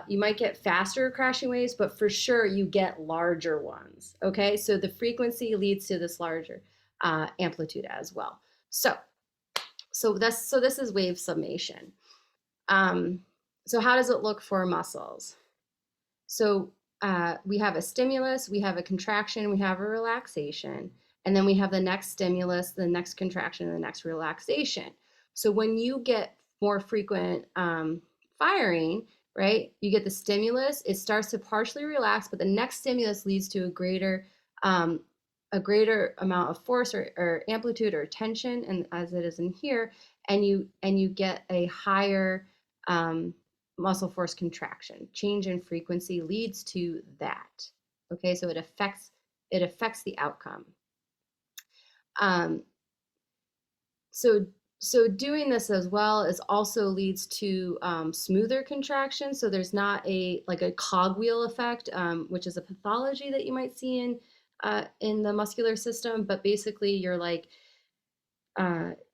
you might get faster crashing waves, but for sure you get larger ones. Okay, so the frequency leads to this larger amplitude as well. So this is wave summation. So how does it look for muscles? So we have a stimulus, we have a contraction, we have a relaxation, and then we have the next stimulus, the next contraction, and the next relaxation. So when you get more frequent firing, right, you get the stimulus, it starts to partially relax, but the next stimulus leads to a greater amount of force or amplitude or tension, and as it is in here, and you get a higher muscle force contraction. Change in frequency leads to that. Okay, so it affects the outcome. So doing this as well is also leads to smoother contraction. So there's not a cogwheel effect, which is a pathology that you might see in the muscular system. But basically, you're like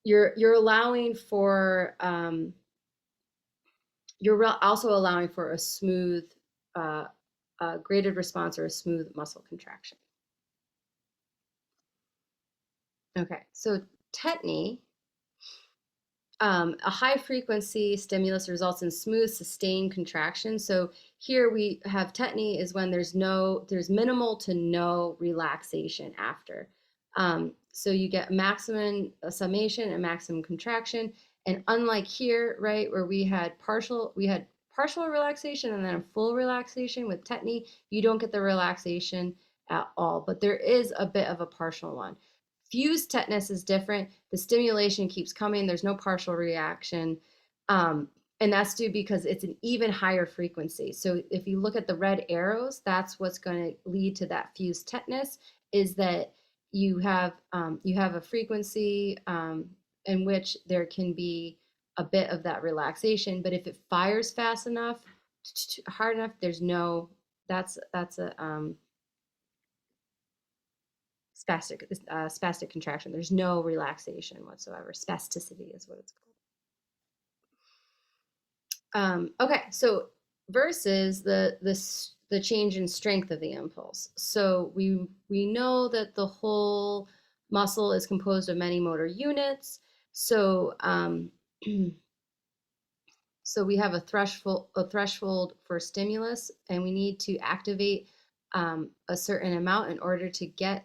you're allowing for you're also allowing for a smooth graded response or a smooth muscle contraction. Okay, so tetany. A high frequency stimulus results in smooth, sustained contraction. So here we have tetany is when there's minimal to no relaxation after. So you get maximum summation and maximum contraction. And unlike here, right, where we had partial relaxation and then a full relaxation with tetany, you don't get the relaxation at all, but there is a bit of a partial one. Fused tetanus is different. The stimulation keeps coming. There's no partial reaction. And that's due because it's an even higher frequency. So if you look at the red arrows, that's what's going to lead to that fused tetanus, is that you have a frequency in which there can be a bit of that relaxation. But if it fires fast enough, hard enough, that's a spastic contraction. There's no relaxation whatsoever. Spasticity is what it's called. Okay, so versus the change in strength of the impulse. So we know that the whole muscle is composed of many motor units. So so we have a threshold for stimulus, and we need to activate a certain amount in order to get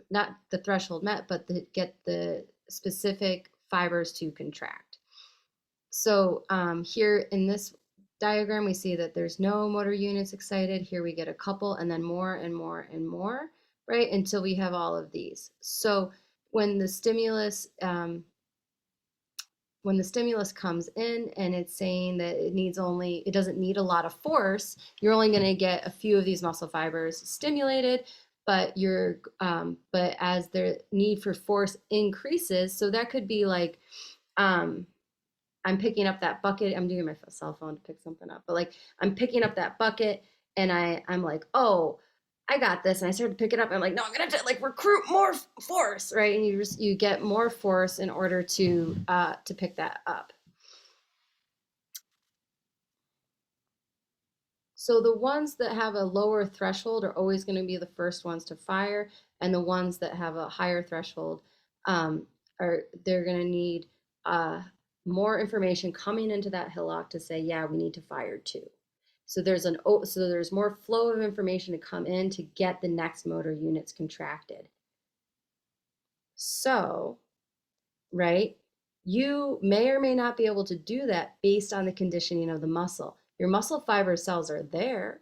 not the threshold met, but get the specific fibers to contract. So here in this diagram, we see that there's no motor units excited. Here we get a couple, and then more and more and more, right, until we have all of these. So when the stimulus comes in and it's saying that it doesn't need a lot of force, you're only going to get a few of these muscle fibers stimulated, but as the need for force increases, so that could be like, I'm picking up that bucket. I'm doing my cell phone to pick something up, but like I'm picking up that bucket and I'm like, oh, I got this. And I started to pick it up. I'm like, no, I'm going to like recruit more force, right? And you get more force in order to pick that up. So the ones that have a lower threshold are always going to be the first ones to fire, and the ones that have a higher threshold they're going to need more information coming into that hillock to say, yeah, we need to fire too. So there's more flow of information to come in to get the next motor units contracted. So, right, you may or may not be able to do that based on the conditioning of the muscle. Your muscle fiber cells are there,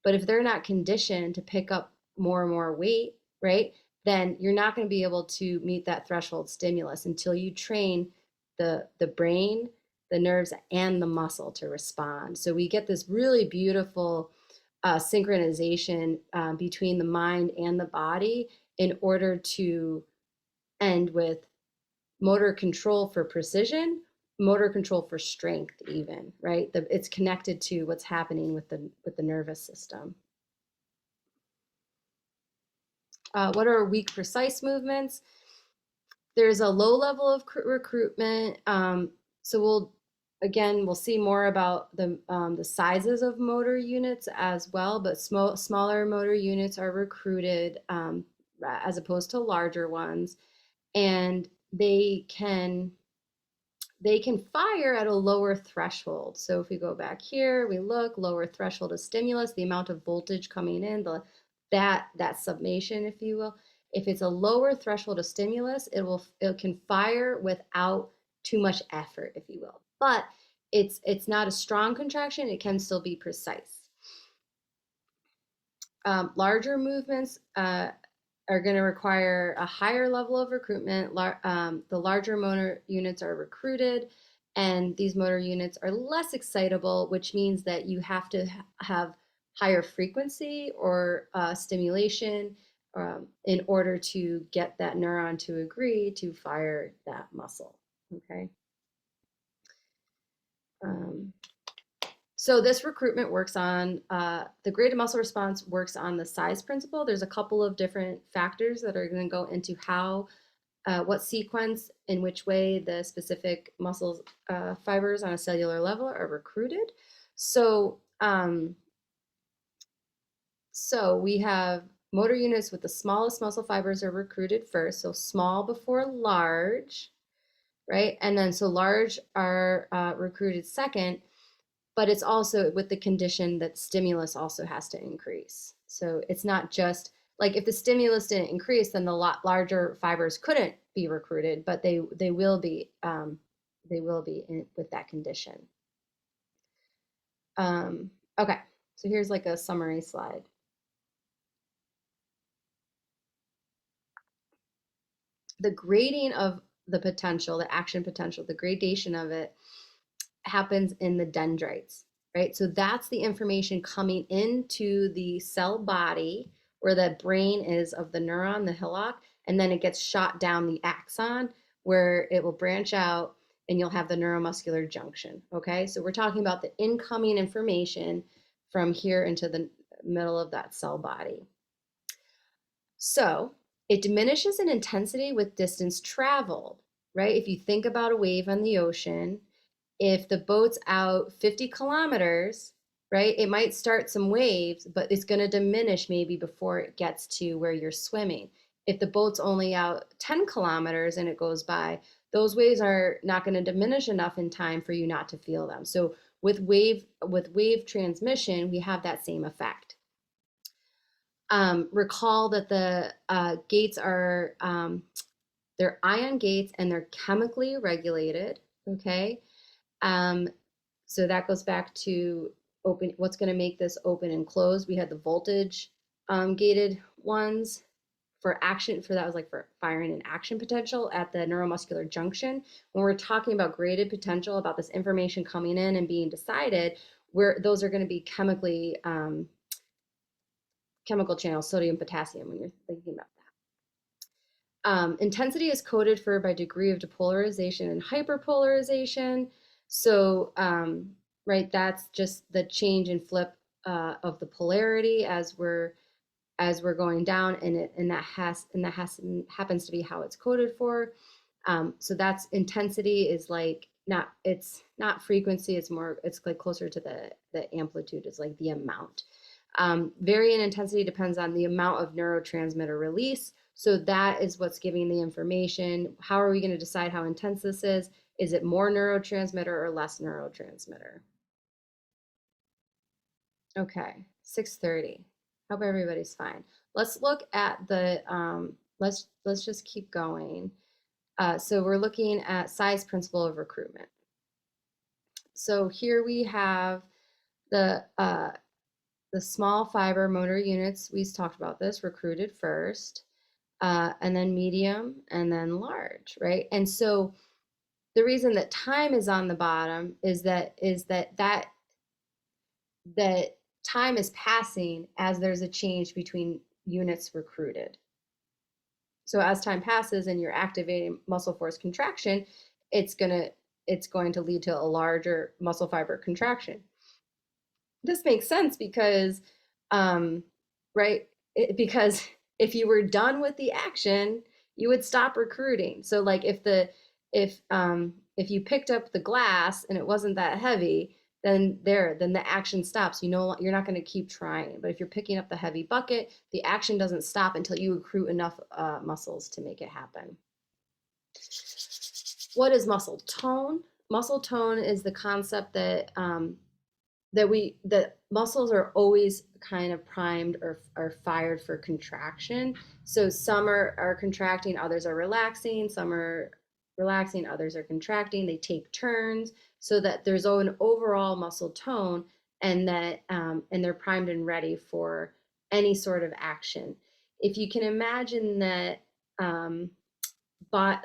but if they're not conditioned to pick up more and more weight, right, then you're not going to be able to meet that threshold stimulus until you train the brain, the nerves, and the muscle to respond. So we get this really beautiful synchronization between the mind and the body in order to end with motor control for precision motor control for strength even, right? It's connected to what's happening with the nervous system. What are weak precise movements? There's a low level of recruitment. So we'll see more about the sizes of motor units as well, but smaller motor units are recruited as opposed to larger ones, and they can fire at a lower threshold. So if we go back here, we look, lower threshold of stimulus, the amount of voltage coming in, that summation, if you will. If it's a lower threshold of stimulus, it can fire without too much effort, if you will. But it's not a strong contraction, it can still be precise. Larger movements are going to require a higher level of recruitment. The larger motor units are recruited, and these motor units are less excitable, which means that you have to have higher frequency or stimulation in order to get that neuron to agree to fire that muscle. Okay. So this recruitment works on, the graded muscle response works on the size principle. There's a couple of different factors that are going to go into how, what sequence, in which way the specific muscle fibers on a cellular level are recruited. So, so we have motor units with the smallest muscle fibers are recruited first. So small before large, right? And then so large are recruited second. But it's also with the condition that stimulus also has to increase. So it's not just like if the stimulus didn't increase, then the larger fibers couldn't be recruited, but they will be with that condition. Okay, so here's like a summary slide. The grading of the potential, the action potential, the gradation of it happens in the dendrites, right? So that's the information coming into the cell body where the brain is of the neuron, the hillock, and then it gets shot down the axon where it will branch out and you'll have the neuromuscular junction, okay? So we're talking about the incoming information from here into the middle of that cell body. So it diminishes in intensity with distance traveled, right? If you think about a wave on the ocean, if the boat's out 50 kilometers, right, it might start some waves, but it's going to diminish maybe before it gets to where you're swimming. If the boat's only out 10 kilometers and it goes by, those waves are not going to diminish enough in time for you not to feel them. So with wave transmission, we have that same effect. Recall that the gates are, they're ion gates and they're chemically regulated, okay? So that goes back to what's going to make this open and close. We had the voltage gated ones for action, that was like for firing an action potential at the neuromuscular junction. When we're talking about graded potential, about this information coming in and being decided, those are going to be chemical channels, sodium, potassium, when you're thinking about that. Intensity is coded for by degree of depolarization and hyperpolarization. So, right, that's just the change in flip of the polarity as we're going down, and that happens to be how it's coded for. So that's intensity is like it's not frequency. It's like closer to the amplitude. It's like the amount. Varying intensity depends on the amount of neurotransmitter release. So that is what's giving the information. How are we going to decide how intense this is? Is it more neurotransmitter or less neurotransmitter? Okay, 6:30. Hope everybody's fine. Let's look at the, let's just keep going. So we're looking at size principle of recruitment. So here we have the small fiber motor units, we talked about this, recruited first, and then medium, and then large, right? And so the reason that time is on the bottom is that time is passing as there's a change between units recruited. So as time passes and you're activating muscle force contraction, it's gonna it's going to lead to a larger muscle fiber contraction. This makes sense because, right? Because if you were done with the action, you would stop recruiting. So like if you picked up the glass and it wasn't that heavy, then the action stops. You're not going to keep trying. But if you're picking up the heavy bucket, the action doesn't stop until you recruit enough muscles to make it happen. What is muscle tone? Muscle tone is the concept that that muscles are always kind of primed or fired for contraction. So some are contracting, others are relaxing, some are relaxing, others are contracting. They take turns so that there's an overall muscle tone, and that and they're primed and ready for any sort of action. If you can imagine that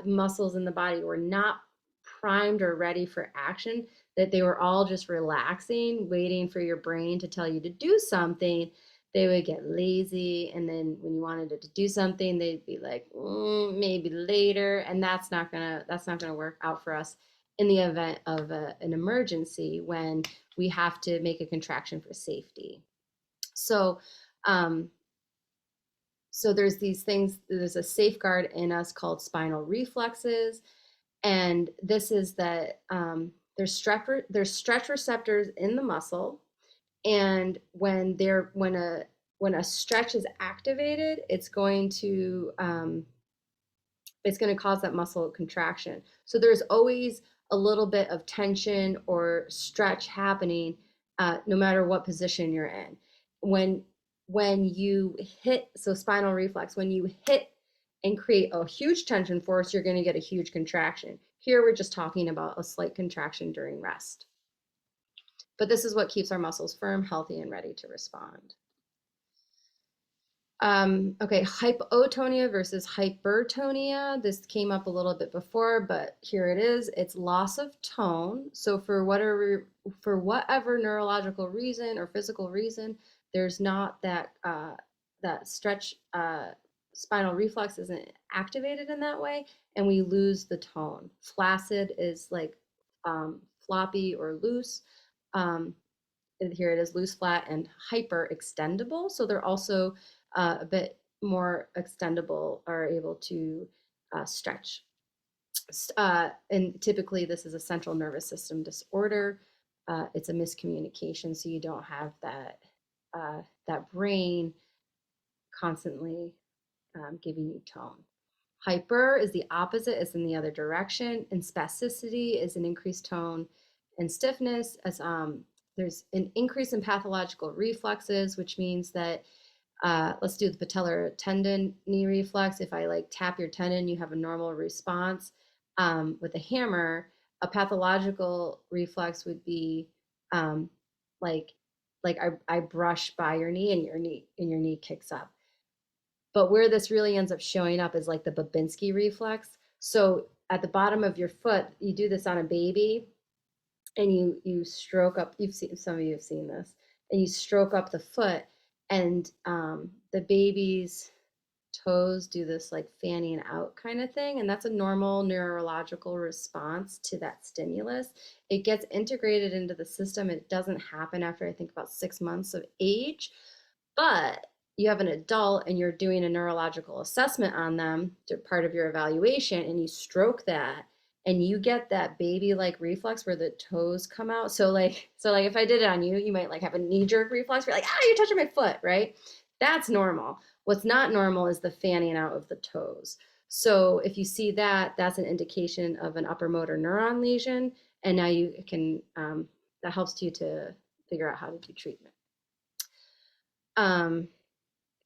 muscles in the body were not primed or ready for action, that they were all just relaxing, waiting for your brain to tell you to do something, they would get lazy. And then when you wanted it to do something, they'd be like, maybe later. And that's not gonna work out for us in the event of an emergency when we have to make a contraction for safety. So, so there's these things, there's a safeguard in us called spinal reflexes. And this is that there's stretch receptors in the muscle, and when a stretch is activated, it's going to cause that muscle contraction. So there's always a little bit of tension or stretch happening, no matter what position you're in. When you hit, so spinal reflex, when you hit and create a huge tension force, you're going to get a huge contraction. Here we're just talking about a slight contraction during rest. But this is what keeps our muscles firm, healthy, and ready to respond. Okay, hypotonia versus hypertonia. This came up a little bit before, but here it is. It's loss of tone. So for whatever neurological reason or physical reason, there's not that stretch spinal reflex isn't activated in that way, and we lose the tone. Flaccid is like floppy or loose. Here it is, loose, flat, and hyper extendable. So they're also a bit more extendable, are able to stretch. And typically this is a central nervous system disorder. It's a miscommunication, so you don't have that brain constantly giving you tone. Hyper is the opposite, it's in the other direction, and spasticity is an increased tone and stiffness, as there's an increase in pathological reflexes, which means that let's do the patellar tendon knee reflex. If I like tap your tendon, you have a normal response. With a hammer, a pathological reflex would be like I brush by your knee and your knee kicks up. But where this really ends up showing up is like the Babinski reflex. So at the bottom of your foot, you do this on a baby, and you stroke up. Some of you have seen this, and you stroke up the foot, and the baby's toes do this like fanning out kind of thing, and that's a normal neurological response to that stimulus. It gets integrated into the system. It doesn't happen after, I think, about 6 months of age, but you have an adult and you're doing a neurological assessment on them, part of your evaluation, and you stroke that, and you get that baby-like reflex where the toes come out. So like if I did it on you, you might like have a knee-jerk reflex. You're like, you're touching my foot, right? That's normal. What's not normal is the fanning out of the toes. So if you see that, that's an indication of an upper motor neuron lesion, and now you can, that helps you to figure out how to do treatment.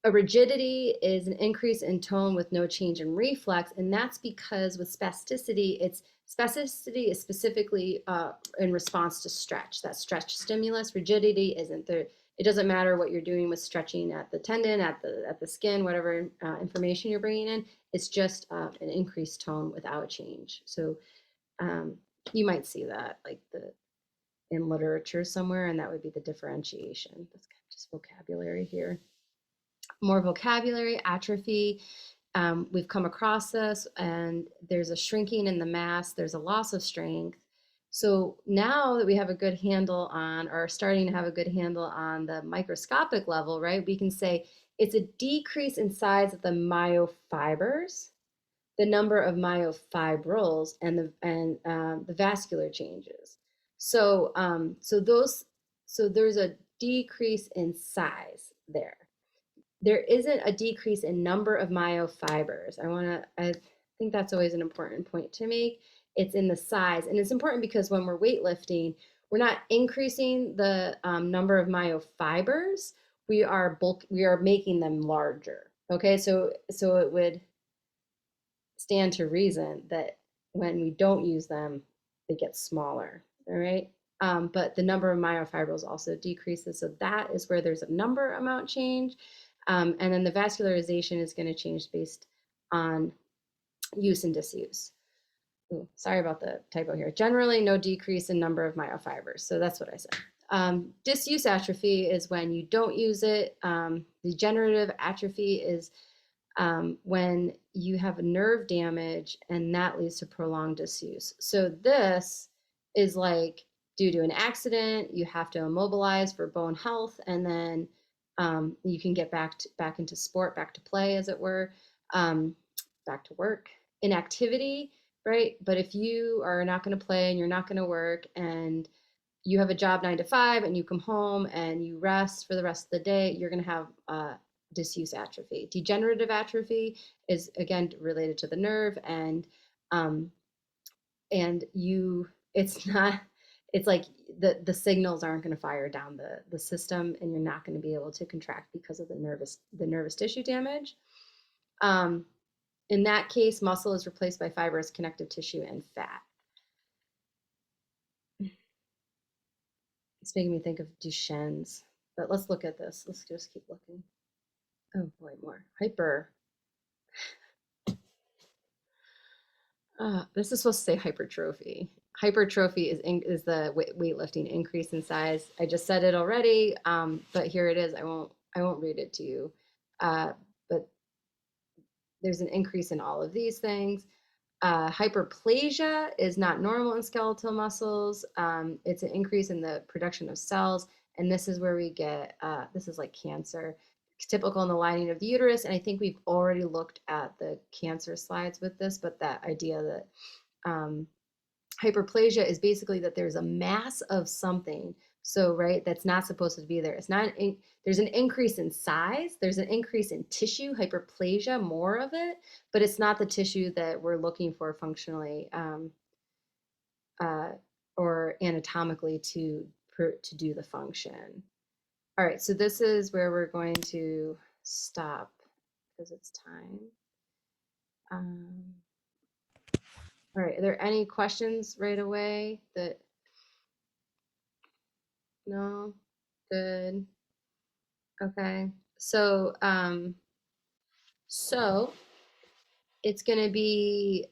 A rigidity is an increase in tone with no change in reflex, and that's because with spasticity, spasticity is specifically in response to stretch, that stretch stimulus. Rigidity isn't there. It doesn't matter what you're doing with stretching at the tendon, at the skin, whatever information you're bringing in. It's just an increased tone without change. So you might see that like in literature somewhere, and that would be the differentiation. That's kind of just vocabulary here. More vocabulary, atrophy. We've come across this, and there's a shrinking in the mass. There's a loss of strength. So now that we have a good handle on, or starting to have a good handle on the microscopic level, right, we can say it's a decrease in size of the myofibers, the number of myofibrils, and the vascular changes. So so there's a decrease in size there. There isn't a decrease in number of myofibers. I think that's always an important point to make. It's in the size, and it's important because when we're weightlifting, we're not increasing the number of myofibers. We are making them larger. Okay, so it would stand to reason that when we don't use them, they get smaller. All right. But the number of myofibrils also decreases. So that is where there's a number amount change. And then the vascularization is going to change based on use and disuse. Ooh, sorry about the typo here. Generally, no decrease in number of myofibers. So that's what I said. Disuse atrophy is when you don't use it. Degenerative atrophy is when you have nerve damage and that leads to prolonged disuse. So this is like due to an accident, you have to immobilize for bone health, and then you can get back into sport, back to play, as it were, back to work. Inactivity, right? But if you are not going to play and you're not going to work and you have a job 9 to 5 and you come home and you rest for the rest of the day, you're going to have disuse atrophy. Degenerative atrophy is again related to the nerve, and it's like the signals aren't going to fire down the system, and you're not going to be able to contract because of the nervous tissue damage. In that case, muscle is replaced by fibrous connective tissue and fat. It's making me think of Duchenne's, but let's look at this. Let's just keep looking. Oh boy, more. Hyper. This is supposed to say hypertrophy. Hypertrophy is the weightlifting increase in size. I just said it already, but here it is. I won't read it to you. But there's an increase in all of these things. Hyperplasia is not normal in skeletal muscles. It's an increase in the production of cells, and this is where we get, this is like cancer. It's typical in the lining of the uterus, and I think we've already looked at the cancer slides with this, but that idea that hyperplasia is basically that there's a mass of something, so right, that's not supposed to be there. It's not, there's an increase in size, there's an increase in tissue, hyperplasia, more of it, but it's not the tissue that we're looking for functionally or anatomically to do the function. All right, so this is where we're going to stop because it's time. All right, are there any questions right away that, no? Good. Okay, so it's gonna be,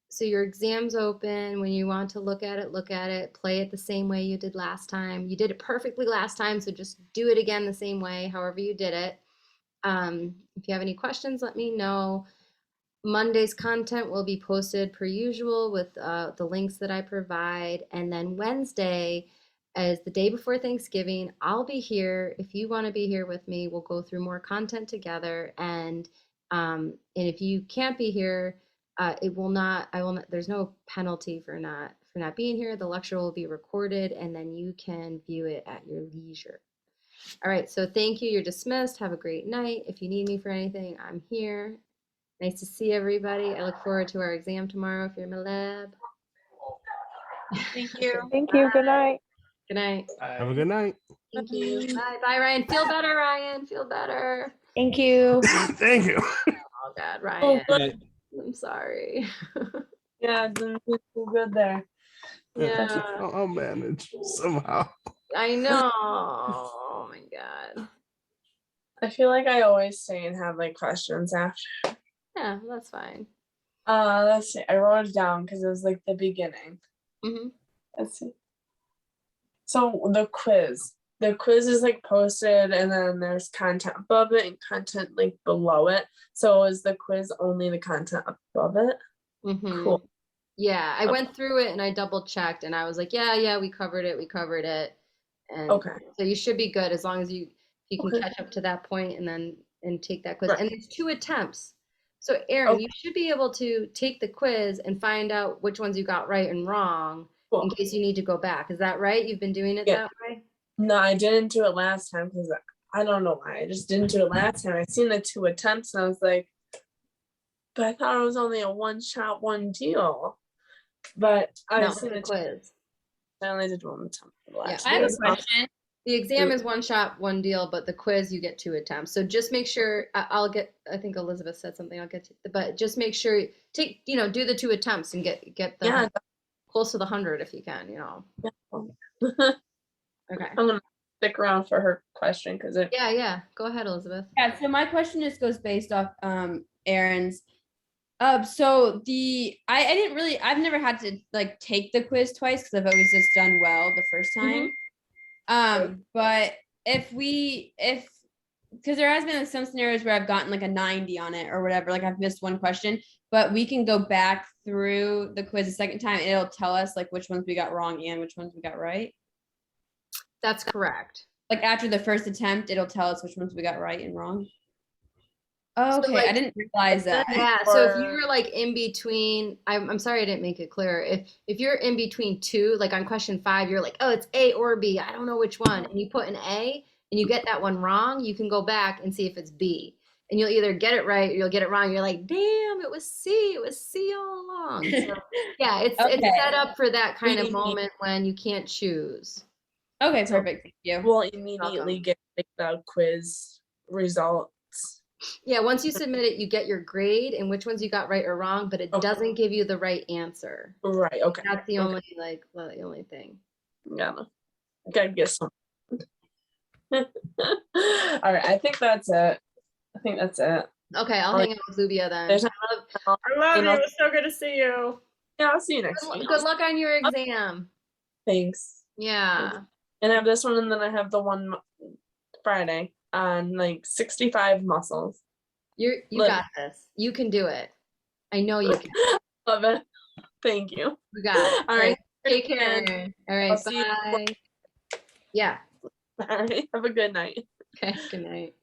so your exam's open. When you want to look at it, play it the same way you did last time. You did it perfectly last time, so just do it again the same way, however you did it. If you have any questions, let me know. Monday's content will be posted per usual with the links that I provide. And then Wednesday, as the day before Thanksgiving, I'll be here. If you want to be here with me, we'll go through more content together. And if you can't be here, there's no penalty for not being here. The lecture will be recorded and then you can view it at your leisure. All right, so thank you. You're dismissed. Have a great night. If you need me for anything, I'm here. Nice to see everybody. I look forward to our exam tomorrow if you're in my lab. Thank you. Thank you. Good night. Good night. Have a good night. Thank you. Bye. Bye, Ryan. Feel better, Ryan. Feel better. Thank you. Thank you. Oh, God, Ryan. Right. I'm sorry. Yeah, then we do good there. Yeah, I'll manage somehow. I know. Oh, my God. I feel like I always stay and have like questions after. Yeah, that's fine. Let's see. I wrote it down because it was like the beginning. Mm-hmm. Let's see. So the quiz. The quiz is like posted and then there's content above it and content like below it. So is the quiz only the content above it? Mm-hmm. Cool. Yeah, I Okay. went through it and I double checked and I was like, yeah, we covered it. And Okay. so you should be good as long as you can Okay. catch up to that point and then and take that quiz. Right. And there's 2 attempts. So Erin, Okay. you should be able to take the quiz and find out which ones you got right and wrong in Cool. case you need to go back. Is that right? You've been doing it Yeah. that way? No, I didn't do it last time because I don't know why. I just didn't do it last time. I seen the 2 attempts and I was like, but I thought it was only a one shot, one deal. But I Not seen with the the 2. quiz. I only did one attempt for the Yeah. last I have a year. question. The exam is 1 shot, 1 deal, but the quiz you get 2 attempts. So just make sure I'll get. I think Elizabeth said something. I'll get to, but just make sure take do the 2 attempts and get the Yeah. close to the 100 if you can. Okay. I'm gonna stick around for her question because it. Yeah. Go ahead, Elizabeth. Yeah, so my question just goes based off Aaron's. So I didn't really, I've never had to like take the quiz twice because I've always just done well the first time. But if because there has been like some scenarios where I've gotten like a 90 on it or whatever, like I've missed one question, but we can go back through the quiz a second time and it'll tell us like which ones we got wrong and which ones we got right. That's correct. Like after the first attempt, it'll tell us which ones we got right and wrong. Oh, okay, like- I didn't realize that. Yeah. So if you're like in between, I'm sorry I didn't make it clear. If you're in between 2, like on question 5, you're like, oh, it's A or B. I don't know which one, and you put an A and you get that one wrong, you can go back and see if it's B. And you'll either get it right or you'll get it wrong. You're like, damn, it was C. It was C all along. So, yeah, it's Okay. set up for that kind of moment when you can't choose. Okay, perfect. Thank you. We'll immediately get like, the quiz results. Yeah, once you submit it, you get your grade and which ones you got right or wrong, but it Okay. doesn't give you the right answer. Right. Okay. That's the Okay. only the only thing. Yeah. Gotta get some. All right. I think that's it. Okay, I'll hang out with Lubia then. There's- I love you. It was so good to see you. Yeah, I'll see you next week. Good luck on your exam. Thanks. Yeah. And I have this one, and then I have the one Friday on like 65 muscles. You Look. got this. You can do it. I know you can. Love it. Thank you. You got it. All right. Take care. All right. I'll see you- Bye. Yeah. All right. Have a good night. Okay. Good night.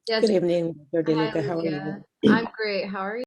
Yeah. Good evening, Dr. Hi, Danica. How are you? Lydia. I'm great. How are you?